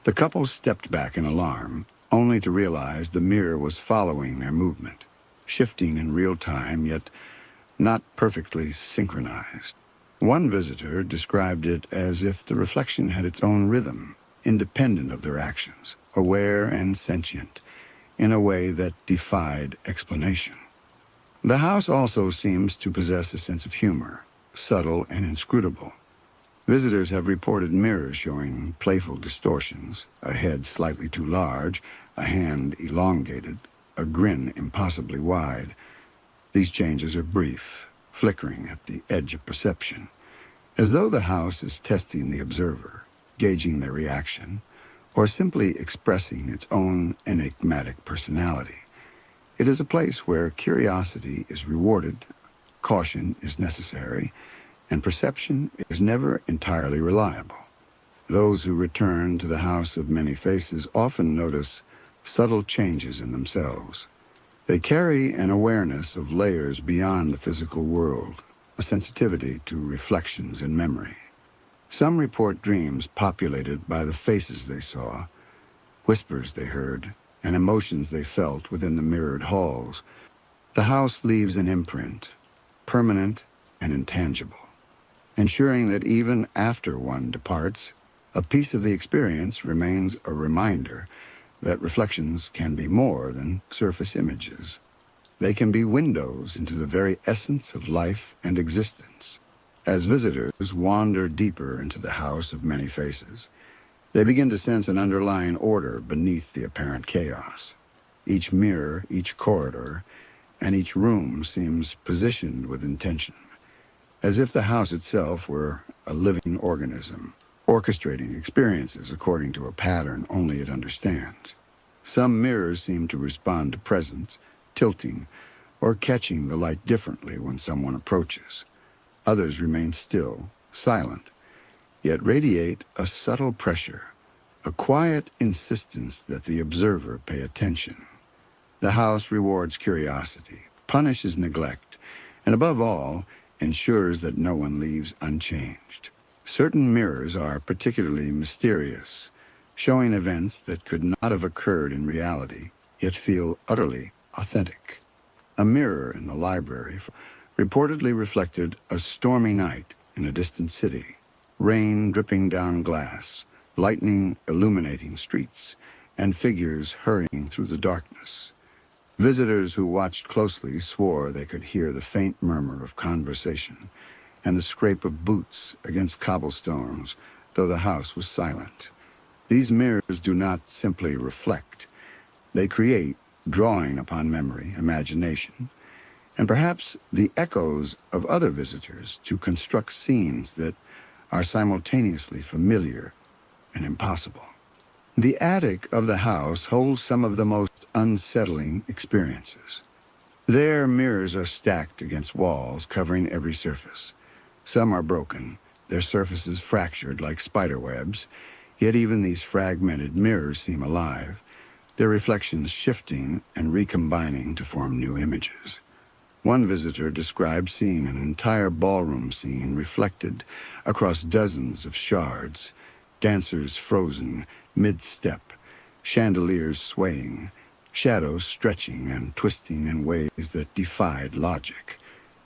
The couple stepped back in alarm, only to realize the mirror was following their movement, shifting in real time, yet not perfectly synchronized. One visitor described it as if the reflection had its own rhythm, independent of their actions, aware and sentient, in a way that defied explanation. The house also seems to possess a sense of humor, subtle and inscrutable. Visitors have reported mirrors showing playful distortions, a head slightly too large, a hand elongated, a grin impossibly wide. These changes are brief, flickering at the edge of perception, as though the house is testing the observer, gauging their reaction, or simply expressing its own enigmatic personality. It is a place where curiosity is rewarded, caution is necessary, and perception is never entirely reliable. Those who return to the House of Many Faces often notice subtle changes in themselves. They carry an awareness of layers beyond the physical world, a sensitivity to reflections and memory. Some report dreams populated by the faces they saw, whispers they heard, and emotions they felt within the mirrored halls. The house leaves an imprint, permanent and intangible, ensuring that even after one departs, a piece of the experience remains a reminder that reflections can be more than surface images. They can be windows into the very essence of life and existence. As visitors wander deeper into the House of Many Faces, they begin to sense an underlying order beneath the apparent chaos. Each mirror, each corridor, and each room seems positioned with intention, as if the house itself were a living organism, orchestrating experiences according to a pattern only it understands. Some mirrors seem to respond to presence, tilting, or catching the light differently when someone approaches. Others remain still, silent, yet radiate a subtle pressure, a quiet insistence that the observer pay attention. The house rewards curiosity, punishes neglect, and above all, ensures that no one leaves unchanged. Certain mirrors are particularly mysterious, showing events that could not have occurred in reality, yet feel utterly authentic. A mirror in the library reportedly reflected a stormy night in a distant city, rain dripping down glass, lightning illuminating streets, and figures hurrying through the darkness. Visitors who watched closely swore they could hear the faint murmur of conversation and the scrape of boots against cobblestones, though the house was silent. These mirrors do not simply reflect. They create, drawing upon memory, imagination, and perhaps the echoes of other visitors to construct scenes that are simultaneously familiar and impossible. The attic of the house holds some of the most unsettling experiences. There, mirrors are stacked against walls, covering every surface. Some are broken, their surfaces fractured like spider webs, yet even these fragmented mirrors seem alive, their reflections shifting and recombining to form new images. One visitor described seeing an entire ballroom scene reflected across dozens of shards, dancers frozen mid-step, chandeliers swaying, shadows stretching and twisting in ways that defied logic.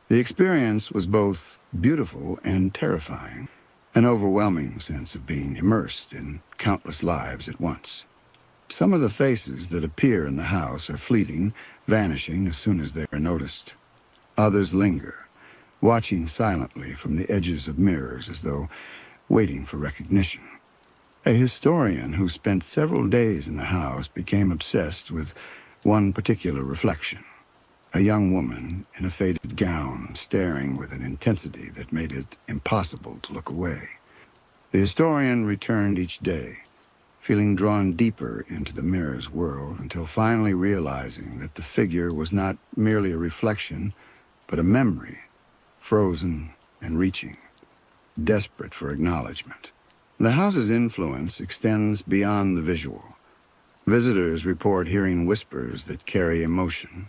The experience was both beautiful and terrifying, an overwhelming sense of being immersed in countless lives at once. Some of the faces that appear in the house are fleeting, vanishing as soon as they are noticed. Others linger, watching silently from the edges of mirrors as though waiting for recognition. A historian who spent several days in the house became obsessed with one particular reflection, a young woman in a faded gown staring with an intensity that made it impossible to look away. The historian returned each day, feeling drawn deeper into the mirror's world until finally realizing that the figure was not merely a reflection, but a memory, frozen and reaching, desperate for acknowledgement. The house's influence extends beyond the visual. Visitors report hearing whispers that carry emotion,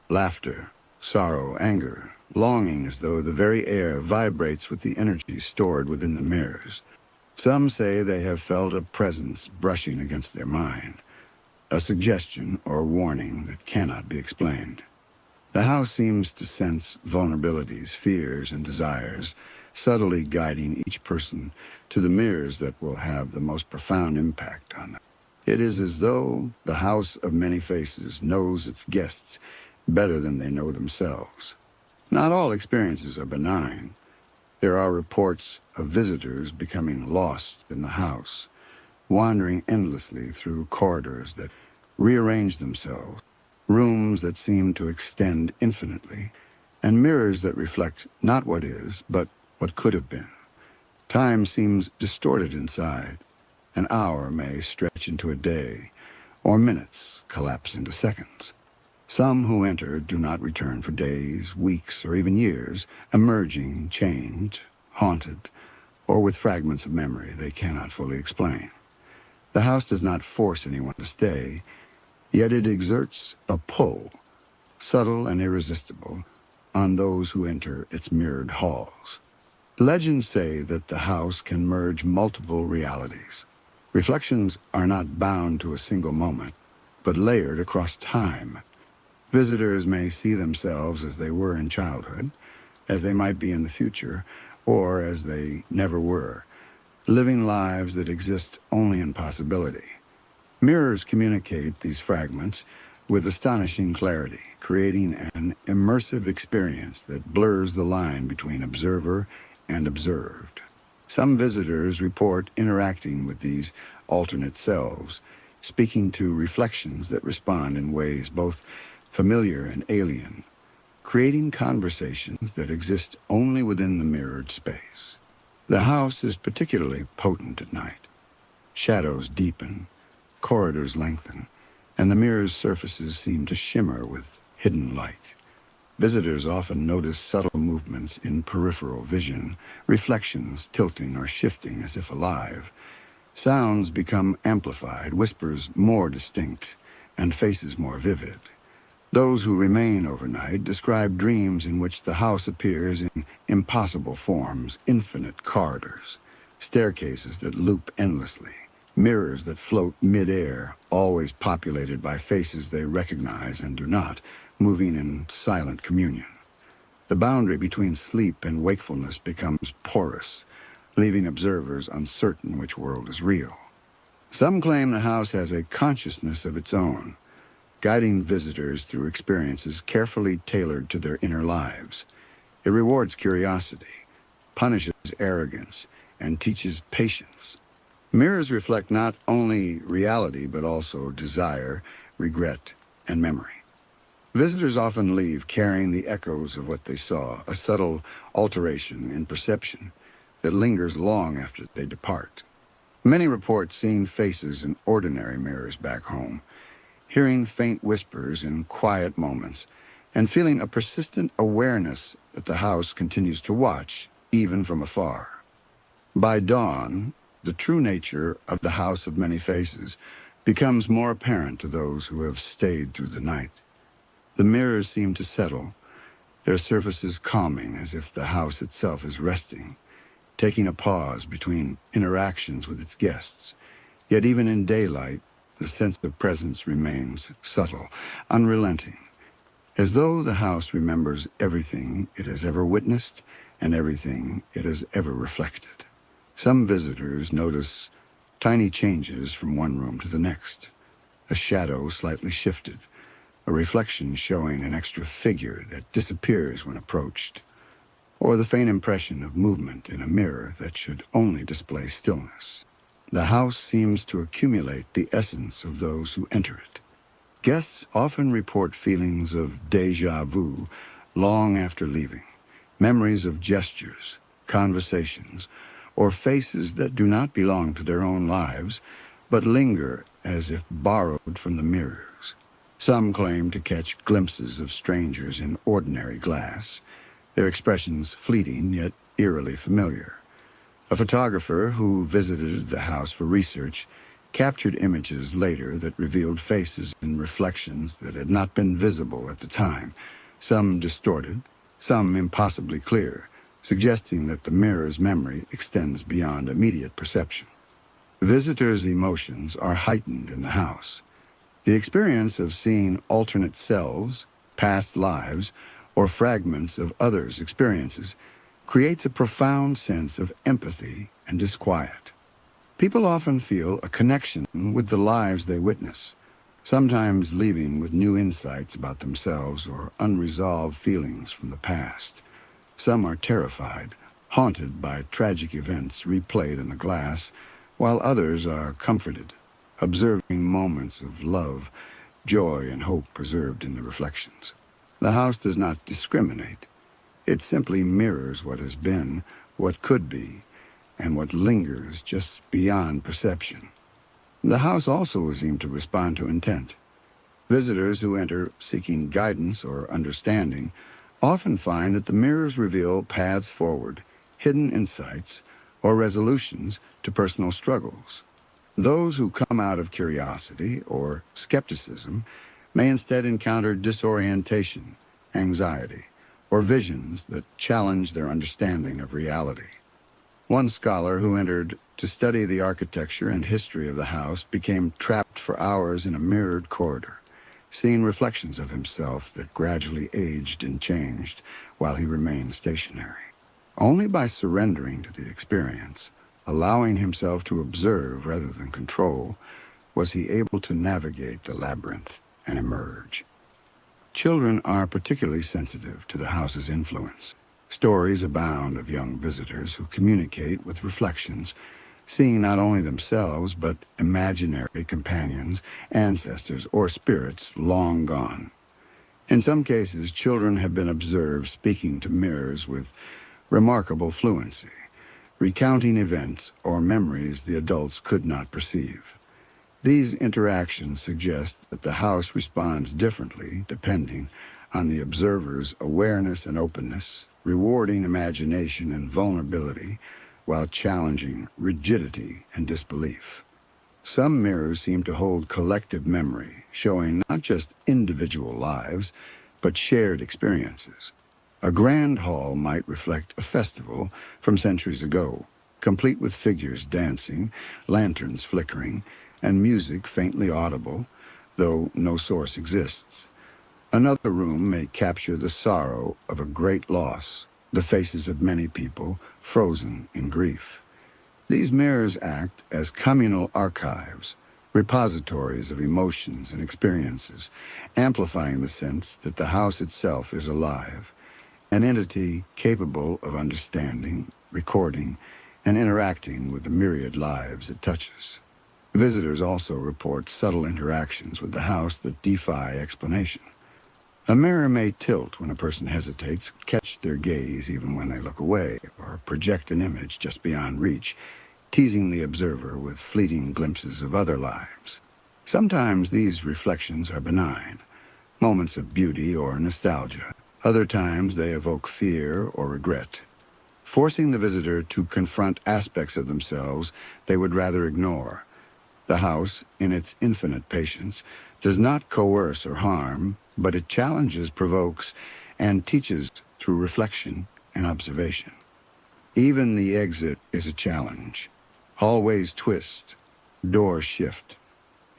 laughter, sorrow, anger, longing, as though the very air vibrates with the energy stored within the mirrors. Some say they have felt a presence brushing against their mind, a suggestion or warning that cannot be explained. The house seems to sense vulnerabilities, fears, and desires, subtly guiding each person to the mirrors that will have the most profound impact on them. It is as though the house of many faces knows its guests better than they know themselves. Not all experiences are benign. There are reports of visitors becoming lost in the house, wandering endlessly through corridors that rearrange themselves, rooms that seem to extend infinitely, and mirrors that reflect not what is, but what could have been. Time seems distorted inside. An hour may stretch into a day, or minutes collapse into seconds. Some who enter do not return for days, weeks, or even years, emerging, changed, haunted, or with fragments of memory they cannot fully explain. The house does not force anyone to stay, yet it exerts a pull, subtle and irresistible, on those who enter its mirrored halls. Legends say that the house can merge multiple realities. Reflections are not bound to a single moment, but layered across time. Visitors may see themselves as they were in childhood, as they might be in the future, or as they never were, living lives that exist only in possibility. Mirrors communicate these fragments with astonishing clarity, creating an immersive experience that blurs the line between observer and observed. Some visitors report interacting with these alternate selves, speaking to reflections that respond in ways both familiar and alien, creating conversations that exist only within the mirrored space. The house is particularly potent at night. Shadows deepen, corridors lengthen, and the mirror's surfaces seem to shimmer with hidden light. Visitors often notice subtle movements in peripheral vision, reflections tilting or shifting as if alive. Sounds become amplified, whispers more distinct, and faces more vivid. Those who remain overnight describe dreams in which the house appears in impossible forms, infinite corridors, staircases that loop endlessly, mirrors that float mid-air, always populated by faces they recognize and do not, moving in silent communion. The boundary between sleep and wakefulness becomes porous, leaving observers uncertain which world is real. Some claim the house has a consciousness of its own, guiding visitors through experiences carefully tailored to their inner lives. It rewards curiosity, punishes arrogance, and teaches patience. Mirrors reflect not only reality, but also desire, regret, and memory. Visitors often leave carrying the echoes of what they saw, a subtle alteration in perception that lingers long after they depart. Many report seeing faces in ordinary mirrors back home, hearing faint whispers in quiet moments, and feeling a persistent awareness that the house continues to watch, even from afar. By dawn, the true nature of the house of many faces becomes more apparent to those who have stayed through the night. The mirrors seem to settle, their surfaces calming as if the house itself is resting, taking a pause between interactions with its guests. Yet even in daylight, the sense of presence remains subtle, unrelenting, as though the house remembers everything it has ever witnessed and everything it has ever reflected. Some visitors notice tiny changes from one room to the next, a shadow slightly shifted, a reflection showing an extra figure that disappears when approached, or the faint impression of movement in a mirror that should only display stillness. The house seems to accumulate the essence of those who enter it. Guests often report feelings of déjà vu long after leaving, memories of gestures, conversations, or faces that do not belong to their own lives, but linger as if borrowed from the mirrors. Some claim to catch glimpses of strangers in ordinary glass, their expressions fleeting yet eerily familiar. A photographer who visited the house for research captured images later that revealed faces and reflections that had not been visible at the time, some distorted, some impossibly clear, suggesting that the mirror's memory extends beyond immediate perception. Visitors' emotions are heightened in the house. The experience of seeing alternate selves, past lives, or fragments of others' experiences creates a profound sense of empathy and disquiet. People often feel a connection with the lives they witness, sometimes leaving with new insights about themselves or unresolved feelings from the past. Some are terrified, haunted by tragic events replayed in the glass, while others are comforted, observing moments of love, joy, and hope preserved in the reflections. The house does not discriminate. It simply mirrors what has been, what could be, and what lingers just beyond perception. The house also seems to respond to intent. Visitors who enter seeking guidance or understanding often find that the mirrors reveal paths forward, hidden insights, or resolutions to personal struggles. Those who come out of curiosity or skepticism may instead encounter disorientation, anxiety, or visions that challenge their understanding of reality. One scholar who entered to study the architecture and history of the house became trapped for hours in a mirrored corridor, seeing reflections of himself that gradually aged and changed while he remained stationary. Only by surrendering to the experience, allowing himself to observe rather than control, was he able to navigate the labyrinth and emerge. Children are particularly sensitive to the house's influence. Stories abound of young visitors who communicate with reflections, seeing not only themselves but imaginary companions, ancestors, or spirits long gone. In some cases, children have been observed speaking to mirrors with remarkable fluency, recounting events or memories the adults could not perceive. These interactions suggest that the house responds differently depending on the observer's awareness and openness, rewarding imagination and vulnerability while challenging rigidity and disbelief. Some mirrors seem to hold collective memory, showing not just individual lives, but shared experiences. A grand hall might reflect a festival from centuries ago, complete with figures dancing, lanterns flickering, and music faintly audible, though no source exists. Another room may capture the sorrow of a great loss, the faces of many people frozen in grief. These mirrors act as communal archives, repositories of emotions and experiences, amplifying the sense that the house itself is alive, an entity capable of understanding, recording, and interacting with the myriad lives it touches. Visitors also report subtle interactions with the house that defy explanation. A mirror may tilt when a person hesitates, catch their gaze even when they look away, or project an image just beyond reach, teasing the observer with fleeting glimpses of other lives. Sometimes these reflections are benign, moments of beauty or nostalgia. Other times they evoke fear or regret, forcing the visitor to confront aspects of themselves they would rather ignore. The house, in its infinite patience, does not coerce or harm, but it challenges, provokes, and teaches through reflection and observation. Even the exit is a challenge. Hallways twist, doors shift,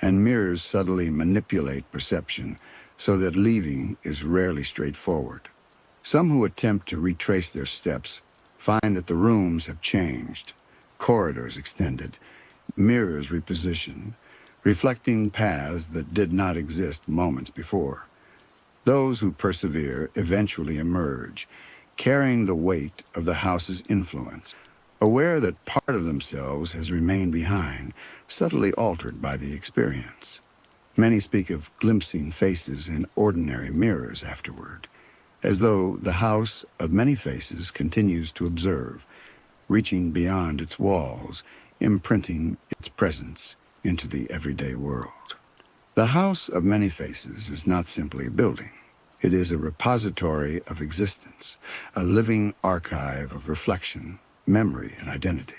and mirrors subtly manipulate perception so that leaving is rarely straightforward. Some who attempt to retrace their steps find that the rooms have changed, corridors extended, mirrors repositioned, reflecting paths that did not exist moments before. Those who persevere eventually emerge, carrying the weight of the house's influence, aware that part of themselves has remained behind, subtly altered by the experience. Many speak of glimpsing faces in ordinary mirrors afterward, as though the house of many faces continues to observe, reaching beyond its walls, imprinting its presence into the everyday world. The house of many faces is not simply a building. It is a repository of existence, a living archive of reflection, memory, and identity.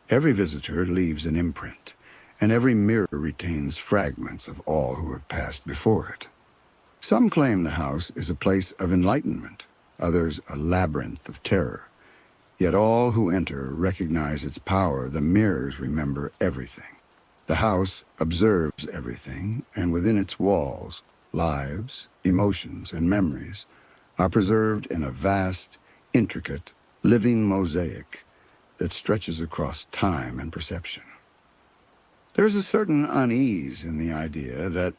Every visitor leaves an imprint, and every mirror retains fragments of all who have passed before it. Some claim the house is a place of enlightenment, others a labyrinth of terror. Yet all who enter recognize its power. The mirrors remember everything. The house observes everything, and within its walls, lives, emotions, and memories are preserved in a vast, intricate, living mosaic that stretches across time and perception. There's a certain unease in the idea that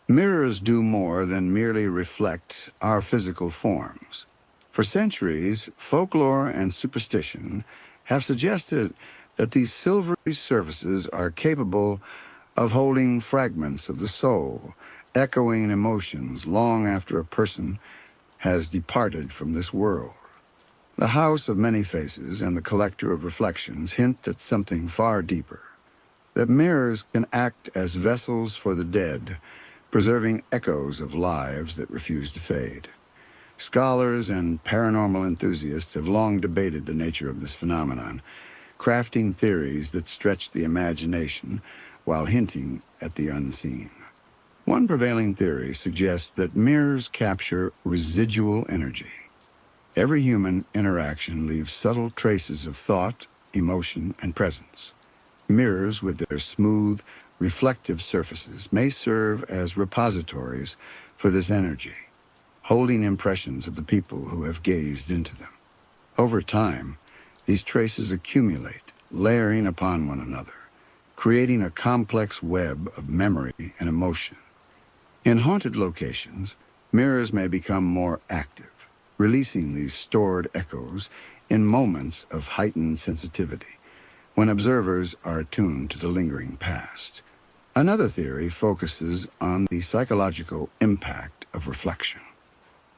mirrors do more than merely reflect our physical forms. For centuries, folklore and superstition have suggested that these silvery surfaces are capable of holding fragments of the soul, echoing emotions long after a person has departed from this world. The House of Many Faces and the Collector of Reflections hint at something far deeper, that mirrors can act as vessels for the dead, preserving echoes of lives that refuse to fade. Scholars and paranormal enthusiasts have long debated the nature of this phenomenon, crafting theories that stretch the imagination while hinting at the unseen. One prevailing theory suggests that mirrors capture residual energy. Every human interaction leaves subtle traces of thought, emotion, and presence. Mirrors, with their smooth, reflective surfaces, may serve as repositories for this energy, holding impressions of the people who have gazed into them. Over time, these traces accumulate, layering upon one another, creating a complex web of memory and emotion. In haunted locations, mirrors may become more active, releasing these stored echoes in moments of heightened sensitivity, when observers are attuned to the lingering past. Another theory focuses on the psychological impact of reflection.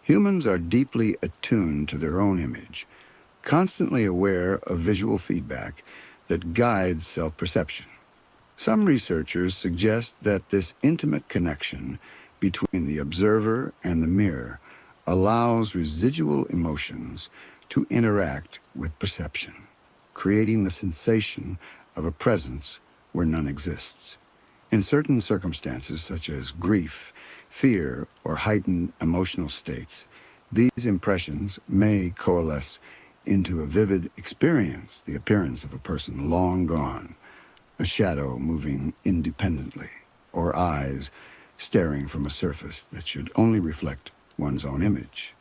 Humans are deeply attuned to their own image, constantly aware of visual feedback that guides self-perception. Some researchers suggest that this intimate connection between the observer and the mirror allows residual emotions to interact with perception, creating the sensation of a presence where none exists. In certain circumstances, such as grief, fear, or heightened emotional states, these impressions may coalesce into a vivid experience, the appearance of a person long gone, a shadow moving independently, or eyes staring from a surface that should only reflect one's own image.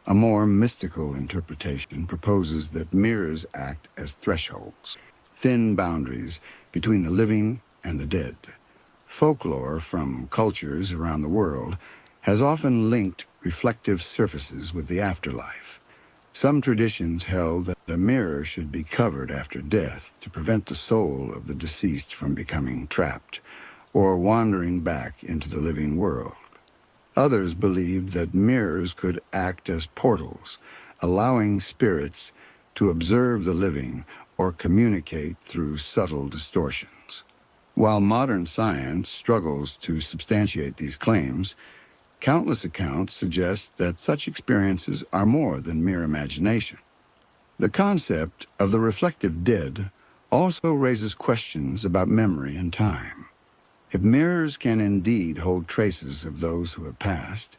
A more mystical interpretation proposes that mirrors act as thresholds, thin boundaries between the living and the dead. Folklore from cultures around the world has often linked reflective surfaces with the afterlife. Some traditions held that a mirror should be covered after death to prevent the soul of the deceased from becoming trapped or wandering back into the living world. Others believed that mirrors could act as portals, allowing spirits to observe the living or communicate through subtle distortions. While modern science struggles to substantiate these claims, countless accounts suggest that such experiences are more than mere imagination. The concept of the reflective dead also raises questions about memory and time. If mirrors can indeed hold traces of those who have passed,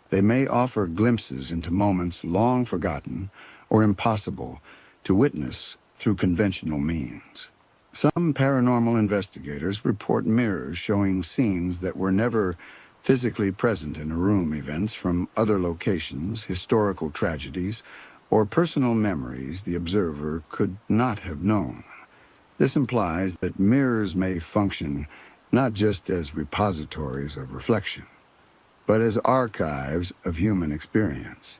they may offer glimpses into moments long forgotten or impossible to witness through conventional means. Some paranormal investigators report mirrors showing scenes that were never physically present in a room, events from other locations, historical tragedies, or personal memories the observer could not have known. This implies that mirrors may function not just as repositories of reflection, but as archives of human experience,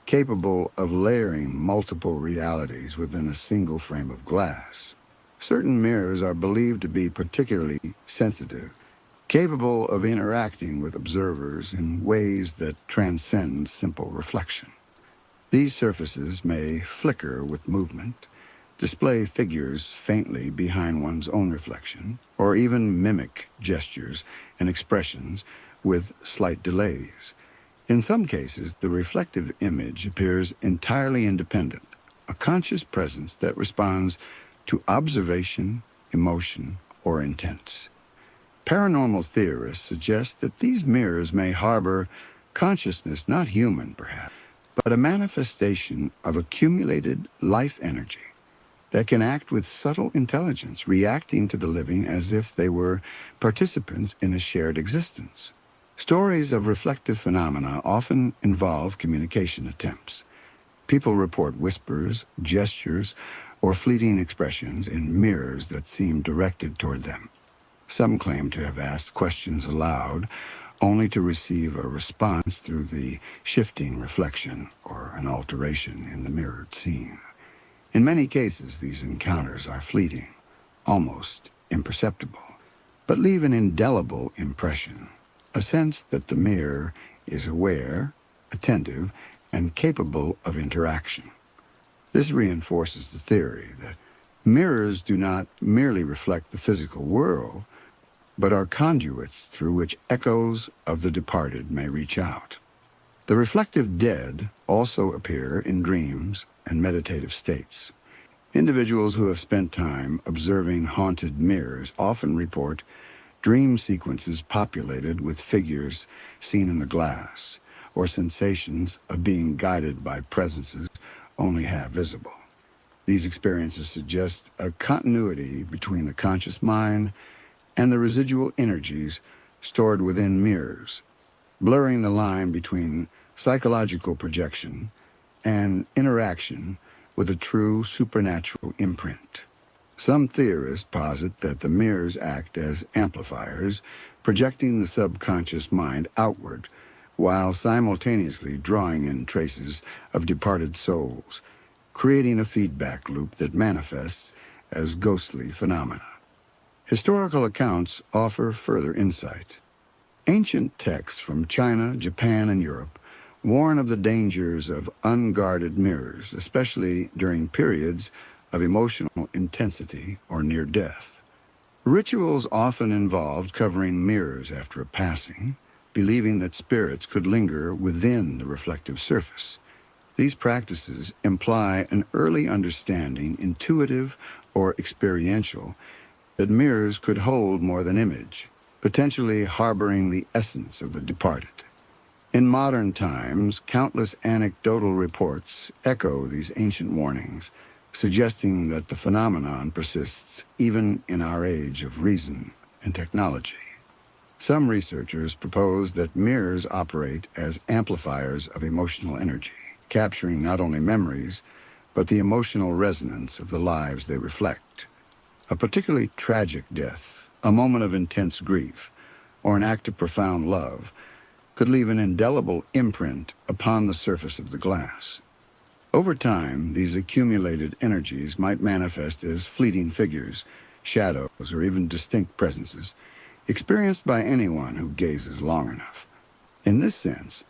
capable of layering multiple realities within a single frame of glass. Certain mirrors are believed to be particularly sensitive, capable of interacting with observers in ways that transcend simple reflection. These surfaces may flicker with movement, display figures faintly behind one's own reflection, or even mimic gestures and expressions with slight delays. In some cases, the reflective image appears entirely independent, a conscious presence that responds to observation, emotion, or intent. Paranormal theorists suggest that these mirrors may harbor consciousness not human, perhaps, but a manifestation of accumulated life energy that can act with subtle intelligence, reacting to the living as if they were participants in a shared existence. Stories of reflective phenomena often involve communication attempts. People report whispers, gestures, or fleeting expressions in mirrors that seem directed toward them. Some claim to have asked questions aloud, only to receive a response through the shifting reflection or an alteration in the mirrored scene. In many cases, these encounters are fleeting, almost imperceptible, but leave an indelible impression, a sense that the mirror is aware, attentive, and capable of interaction. This reinforces the theory that mirrors do not merely reflect the physical world, but are conduits through which echoes of the departed may reach out. The reflective dead also appear in dreams and meditative states. Individuals who have spent time observing haunted mirrors often report dream sequences populated with figures seen in the glass, or sensations of being guided by presences only half visible. These experiences suggest a continuity between the conscious mind and the residual energies stored within mirrors, blurring the line between psychological projection and interaction with a true supernatural imprint. Some theorists posit that the mirrors act as amplifiers, projecting the subconscious mind outward, while simultaneously drawing in traces of departed souls, creating a feedback loop that manifests as ghostly phenomena. Historical accounts offer further insight. Ancient texts from China, Japan, and Europe warn of the dangers of unguarded mirrors, especially during periods of emotional intensity or near death. Rituals often involved covering mirrors after a passing, believing that spirits could linger within the reflective surface. These practices imply an early understanding, intuitive or experiential, that mirrors could hold more than image, potentially harboring the essence of the departed. In modern times, countless anecdotal reports echo these ancient warnings, suggesting that the phenomenon persists even in our age of reason and technology. Some researchers propose that mirrors operate as amplifiers of emotional energy, capturing not only memories, but the emotional resonance of the lives they reflect. A particularly tragic death, a moment of intense grief, or an act of profound love could leave an indelible imprint upon the surface of the glass. Over time, these accumulated energies might manifest as fleeting figures, shadows, or even distinct presences, experienced by anyone who gazes long enough. In this sense,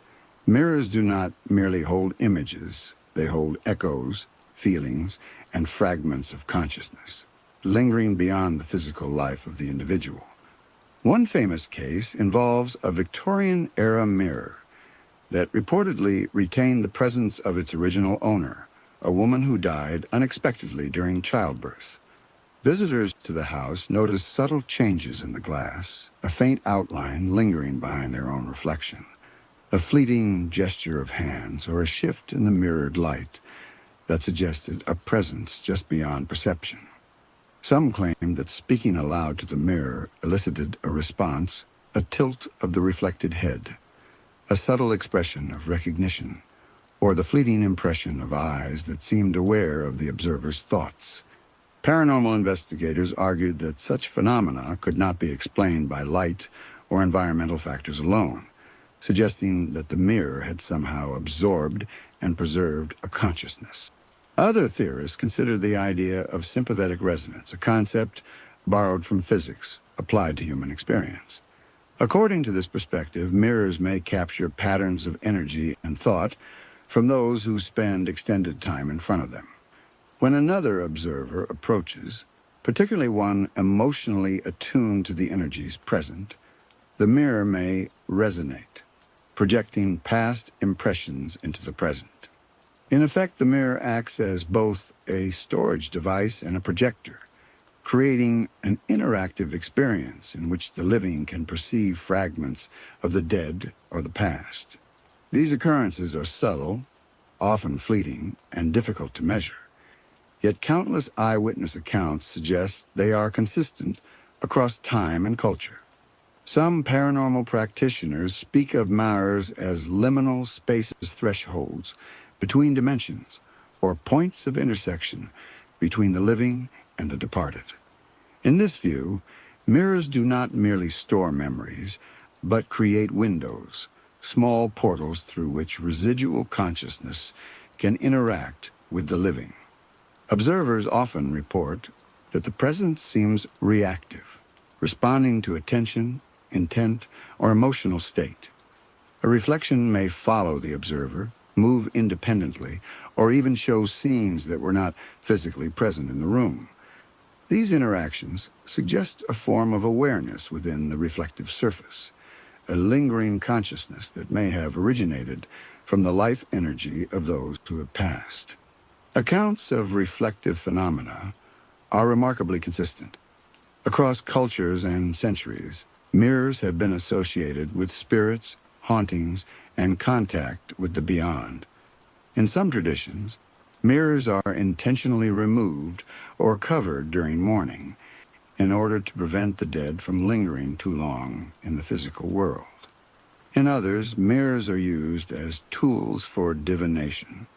mirrors do not merely hold images, they hold echoes, feelings, and fragments of consciousness, lingering beyond the physical life of the individual. One famous case involves a Victorian-era mirror that reportedly retained the presence of its original owner, a woman who died unexpectedly during childbirth. Visitors to the house noticed subtle changes in the glass, a faint outline lingering behind their own reflection, a fleeting gesture of hands, or a shift in the mirrored light that suggested a presence just beyond perception. Some claimed that speaking aloud to the mirror elicited a response, a tilt of the reflected head, a subtle expression of recognition, or the fleeting impression of eyes that seemed aware of the observer's thoughts. Paranormal investigators argued that such phenomena could not be explained by light or environmental factors alone, suggesting that the mirror had somehow absorbed and preserved a consciousness. Other theorists considered the idea of sympathetic resonance, a concept borrowed from physics, applied to human experience. According to this perspective, mirrors may capture patterns of energy and thought from those who spend extended time in front of them. When another observer approaches, particularly one emotionally attuned to the energies present, the mirror may resonate, projecting past impressions into the present. In effect, the mirror acts as both a storage device and a projector, creating an interactive experience in which the living can perceive fragments of the dead or the past. These occurrences are subtle, often fleeting, and difficult to measure. Yet countless eyewitness accounts suggest they are consistent across time and culture. Some paranormal practitioners speak of mirrors as liminal spaces, thresholds between dimensions, or points of intersection between the living and the departed. In this view, mirrors do not merely store memories, but create windows, small portals through which residual consciousness can interact with the living. Observers often report that the presence seems reactive, responding to attention, intent, or emotional state. A reflection may follow the observer, move independently, or even show scenes that were not physically present in the room. These interactions suggest a form of awareness within the reflective surface, a lingering consciousness that may have originated from the life energy of those who have passed. Accounts of reflective phenomena are remarkably consistent. Across cultures and centuries, mirrors have been associated with spirits, hauntings, and contact with the beyond. In some traditions, mirrors are intentionally removed or covered during mourning in order to prevent the dead from lingering too long in the physical world. In others, mirrors are used as tools for divination,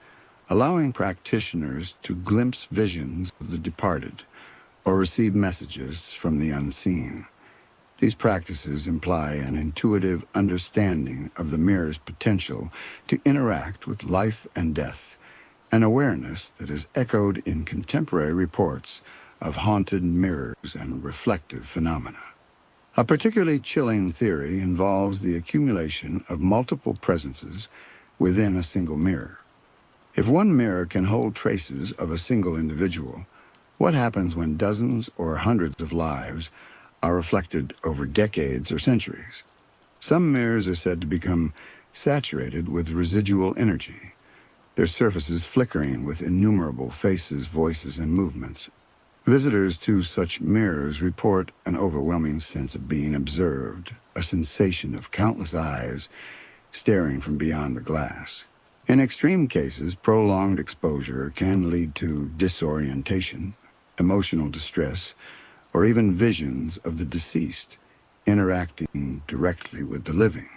allowing practitioners to glimpse visions of the departed or receive messages from the unseen. These practices imply an intuitive understanding of the mirror's potential to interact with life and death, an awareness that is echoed in contemporary reports of haunted mirrors and reflective phenomena. A particularly chilling theory involves the accumulation of multiple presences within a single mirror. If one mirror can hold traces of a single individual, what happens when dozens or hundreds of lives are reflected over decades or centuries? Some mirrors are said to become saturated with residual energy, their surfaces flickering with innumerable faces, voices, and movements. Visitors to such mirrors report an overwhelming sense of being observed, a sensation of countless eyes staring from beyond the glass. In extreme cases, prolonged exposure can lead to disorientation, emotional distress, or even visions of the deceased interacting directly with the living.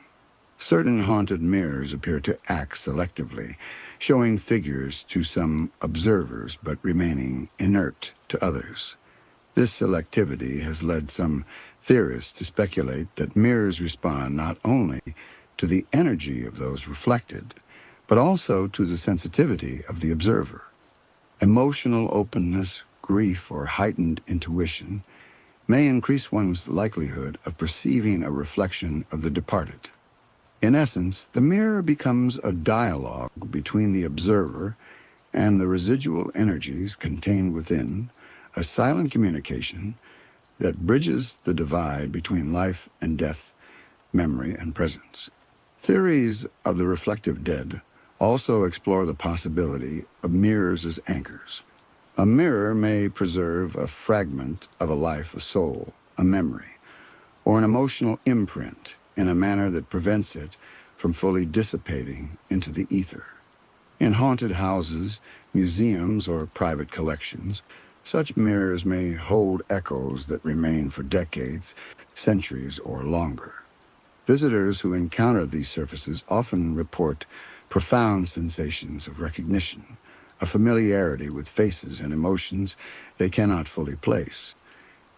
Certain haunted mirrors appear to act selectively, showing figures to some observers but remaining inert to others. This selectivity has led some theorists to speculate that mirrors respond not only to the energy of those reflected, but also to the sensitivity of the observer. Emotional openness, grief, or heightened intuition may increase one's likelihood of perceiving a reflection of the departed. In essence, the mirror becomes a dialogue between the observer and the residual energies contained within, a silent communication that bridges the divide between life and death, memory and presence. Theories of the reflective dead also explore the possibility of mirrors as anchors. A mirror may preserve a fragment of a life, a soul, a memory, or an emotional imprint in a manner that prevents it from fully dissipating into the ether. In haunted houses, museums, or private collections, such mirrors may hold echoes that remain for decades, centuries, or longer. Visitors who encounter these surfaces often report profound sensations of recognition, a familiarity with faces and emotions they cannot fully place.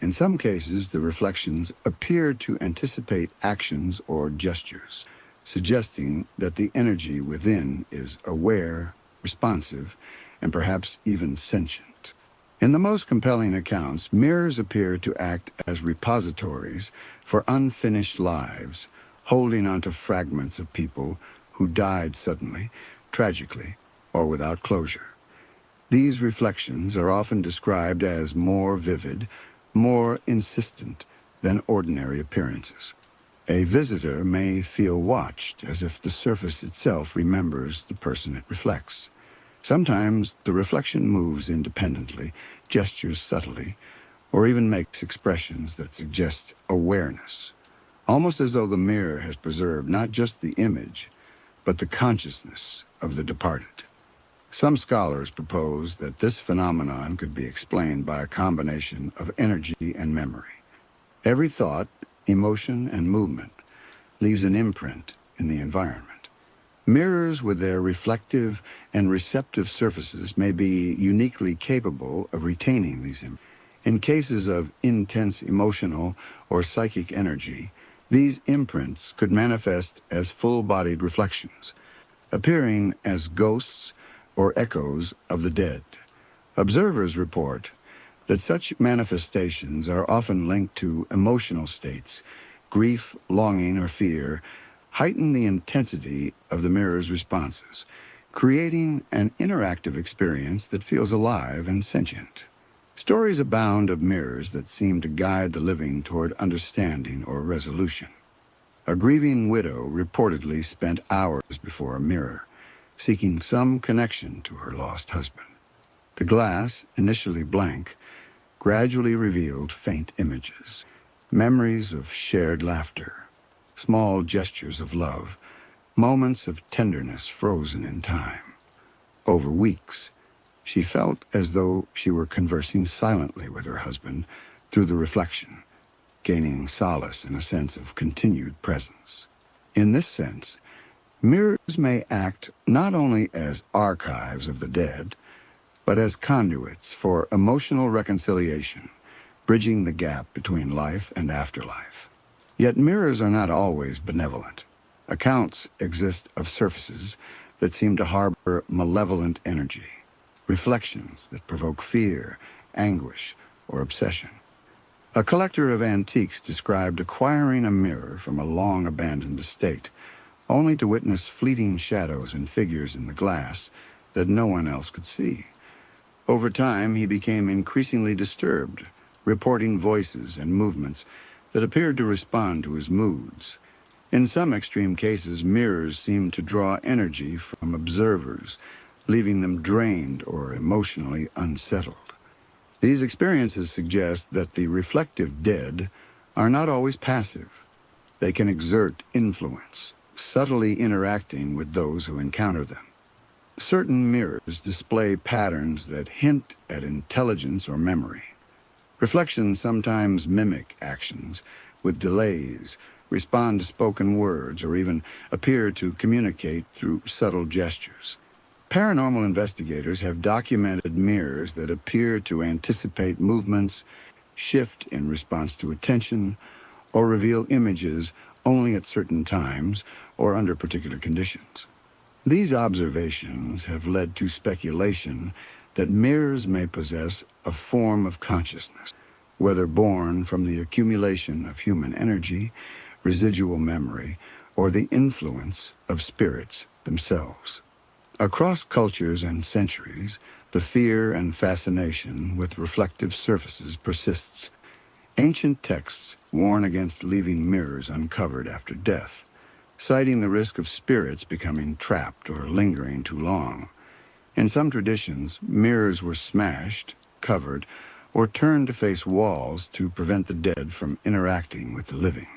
In some cases, the reflections appear to anticipate actions or gestures, suggesting that the energy within is aware, responsive, and perhaps even sentient. In the most compelling accounts, mirrors appear to act as repositories for unfinished lives, holding onto fragments of people who died suddenly, tragically, or without closure. These reflections are often described as more vivid, more insistent than ordinary appearances. A visitor may feel watched, as if the surface itself remembers the person it reflects. Sometimes the reflection moves independently, gestures subtly, or even makes expressions that suggest awareness, almost as though the mirror has preserved not just the image, but the consciousness of the departed. Some scholars propose that this phenomenon could be explained by a combination of energy and memory. Every thought, emotion, and movement leaves an imprint in the environment. Mirrors with their reflective and receptive surfaces may be uniquely capable of retaining these imprints. In cases of intense emotional or psychic energy, these imprints could manifest as full-bodied reflections, appearing as ghosts or echoes of the dead. Observers report that such manifestations are often linked to emotional states. Grief, longing, or fear heighten the intensity of the mirror's responses, creating an interactive experience that feels alive and sentient. Stories abound of mirrors that seem to guide the living toward understanding or resolution. A grieving widow reportedly spent hours before a mirror, seeking some connection to her lost husband. The glass, initially blank, gradually revealed faint images, memories of shared laughter, small gestures of love, moments of tenderness frozen in time. Over weeks, she felt as though she were conversing silently with her husband through the reflection, gaining solace in a sense of continued presence. In this sense, mirrors may act not only as archives of the dead, but as conduits for emotional reconciliation, bridging the gap between life and afterlife. Yet mirrors are not always benevolent. Accounts exist of surfaces that seem to harbor malevolent energy, reflections that provoke fear, anguish, or obsession. A collector of antiques described acquiring a mirror from a long-abandoned estate, only to witness fleeting shadows and figures in the glass that no one else could see. Over time, he became increasingly disturbed, reporting voices and movements that appeared to respond to his moods. In some extreme cases, mirrors seemed to draw energy from observers, leaving them drained or emotionally unsettled. These experiences suggest that the reflective dead are not always passive. They can exert influence, subtly interacting with those who encounter them. Certain mirrors display patterns that hint at intelligence or memory. Reflections sometimes mimic actions with delays, respond to spoken words, or even appear to communicate through subtle gestures. Paranormal investigators have documented mirrors that appear to anticipate movements, shift in response to attention, or reveal images only at certain times or under particular conditions. These observations have led to speculation that mirrors may possess a form of consciousness, whether born from the accumulation of human energy, residual memory, or the influence of spirits themselves. Across cultures and centuries, the fear and fascination with reflective surfaces persists. Ancient texts warn against leaving mirrors uncovered after death, citing the risk of spirits becoming trapped or lingering too long. In some traditions, mirrors were smashed, covered, or turned to face walls to prevent the dead from interacting with the living.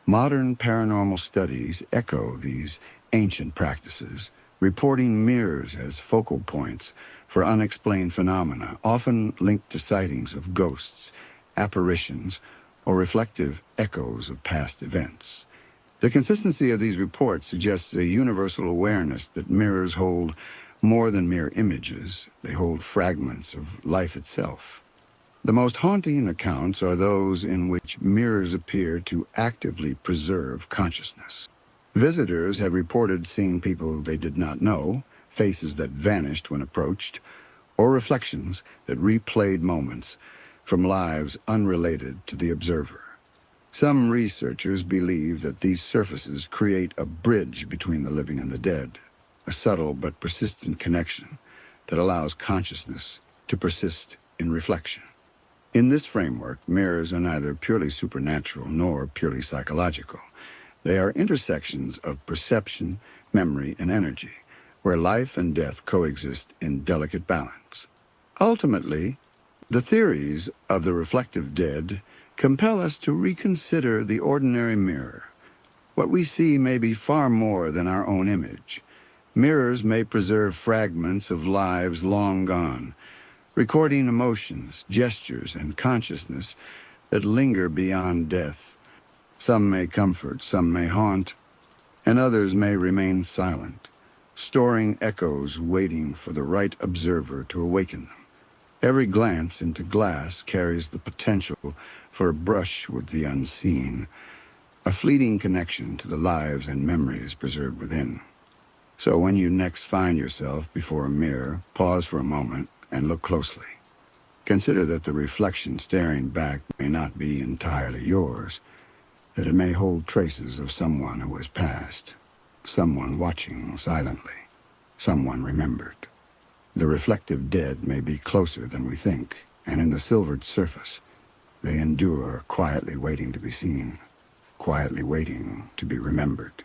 Modern paranormal studies echo these ancient practices, reporting mirrors as focal points for unexplained phenomena, often linked to sightings of ghosts, apparitions, or reflective echoes of past events. The consistency of these reports suggests a universal awareness that mirrors hold more than mere images. They hold fragments of life itself. The most haunting accounts are those in which mirrors appear to actively preserve consciousness. Visitors have reported seeing people they did not know, faces that vanished when approached, or reflections that replayed moments from lives unrelated to the observer. Some researchers believe that these surfaces create a bridge between the living and the dead, a subtle but persistent connection that allows consciousness to persist in reflection. In this framework, mirrors are neither purely supernatural nor purely psychological. They are intersections of perception, memory, and energy, where life and death coexist in delicate balance. Ultimately, the theories of the reflective dead compel us to reconsider the ordinary mirror, What we see may be far more than our own image. Mirrors may preserve fragments of lives long gone, recording emotions, gestures, and consciousness that linger beyond death. Some may comfort, some may haunt, and others may remain silent, storing echoes waiting for the right observer to awaken them. Every glance into glass carries the potential for a brush with the unseen, a fleeting connection to the lives and memories preserved within. So when you next find yourself before a mirror, pause for a moment and look closely. Consider that the reflection staring back may not be entirely yours, that it may hold traces of someone who has passed, someone watching silently, someone remembered. The reflective dead may be closer than we think, and in the silvered surface, they endure, quietly waiting to be seen, quietly waiting to be remembered.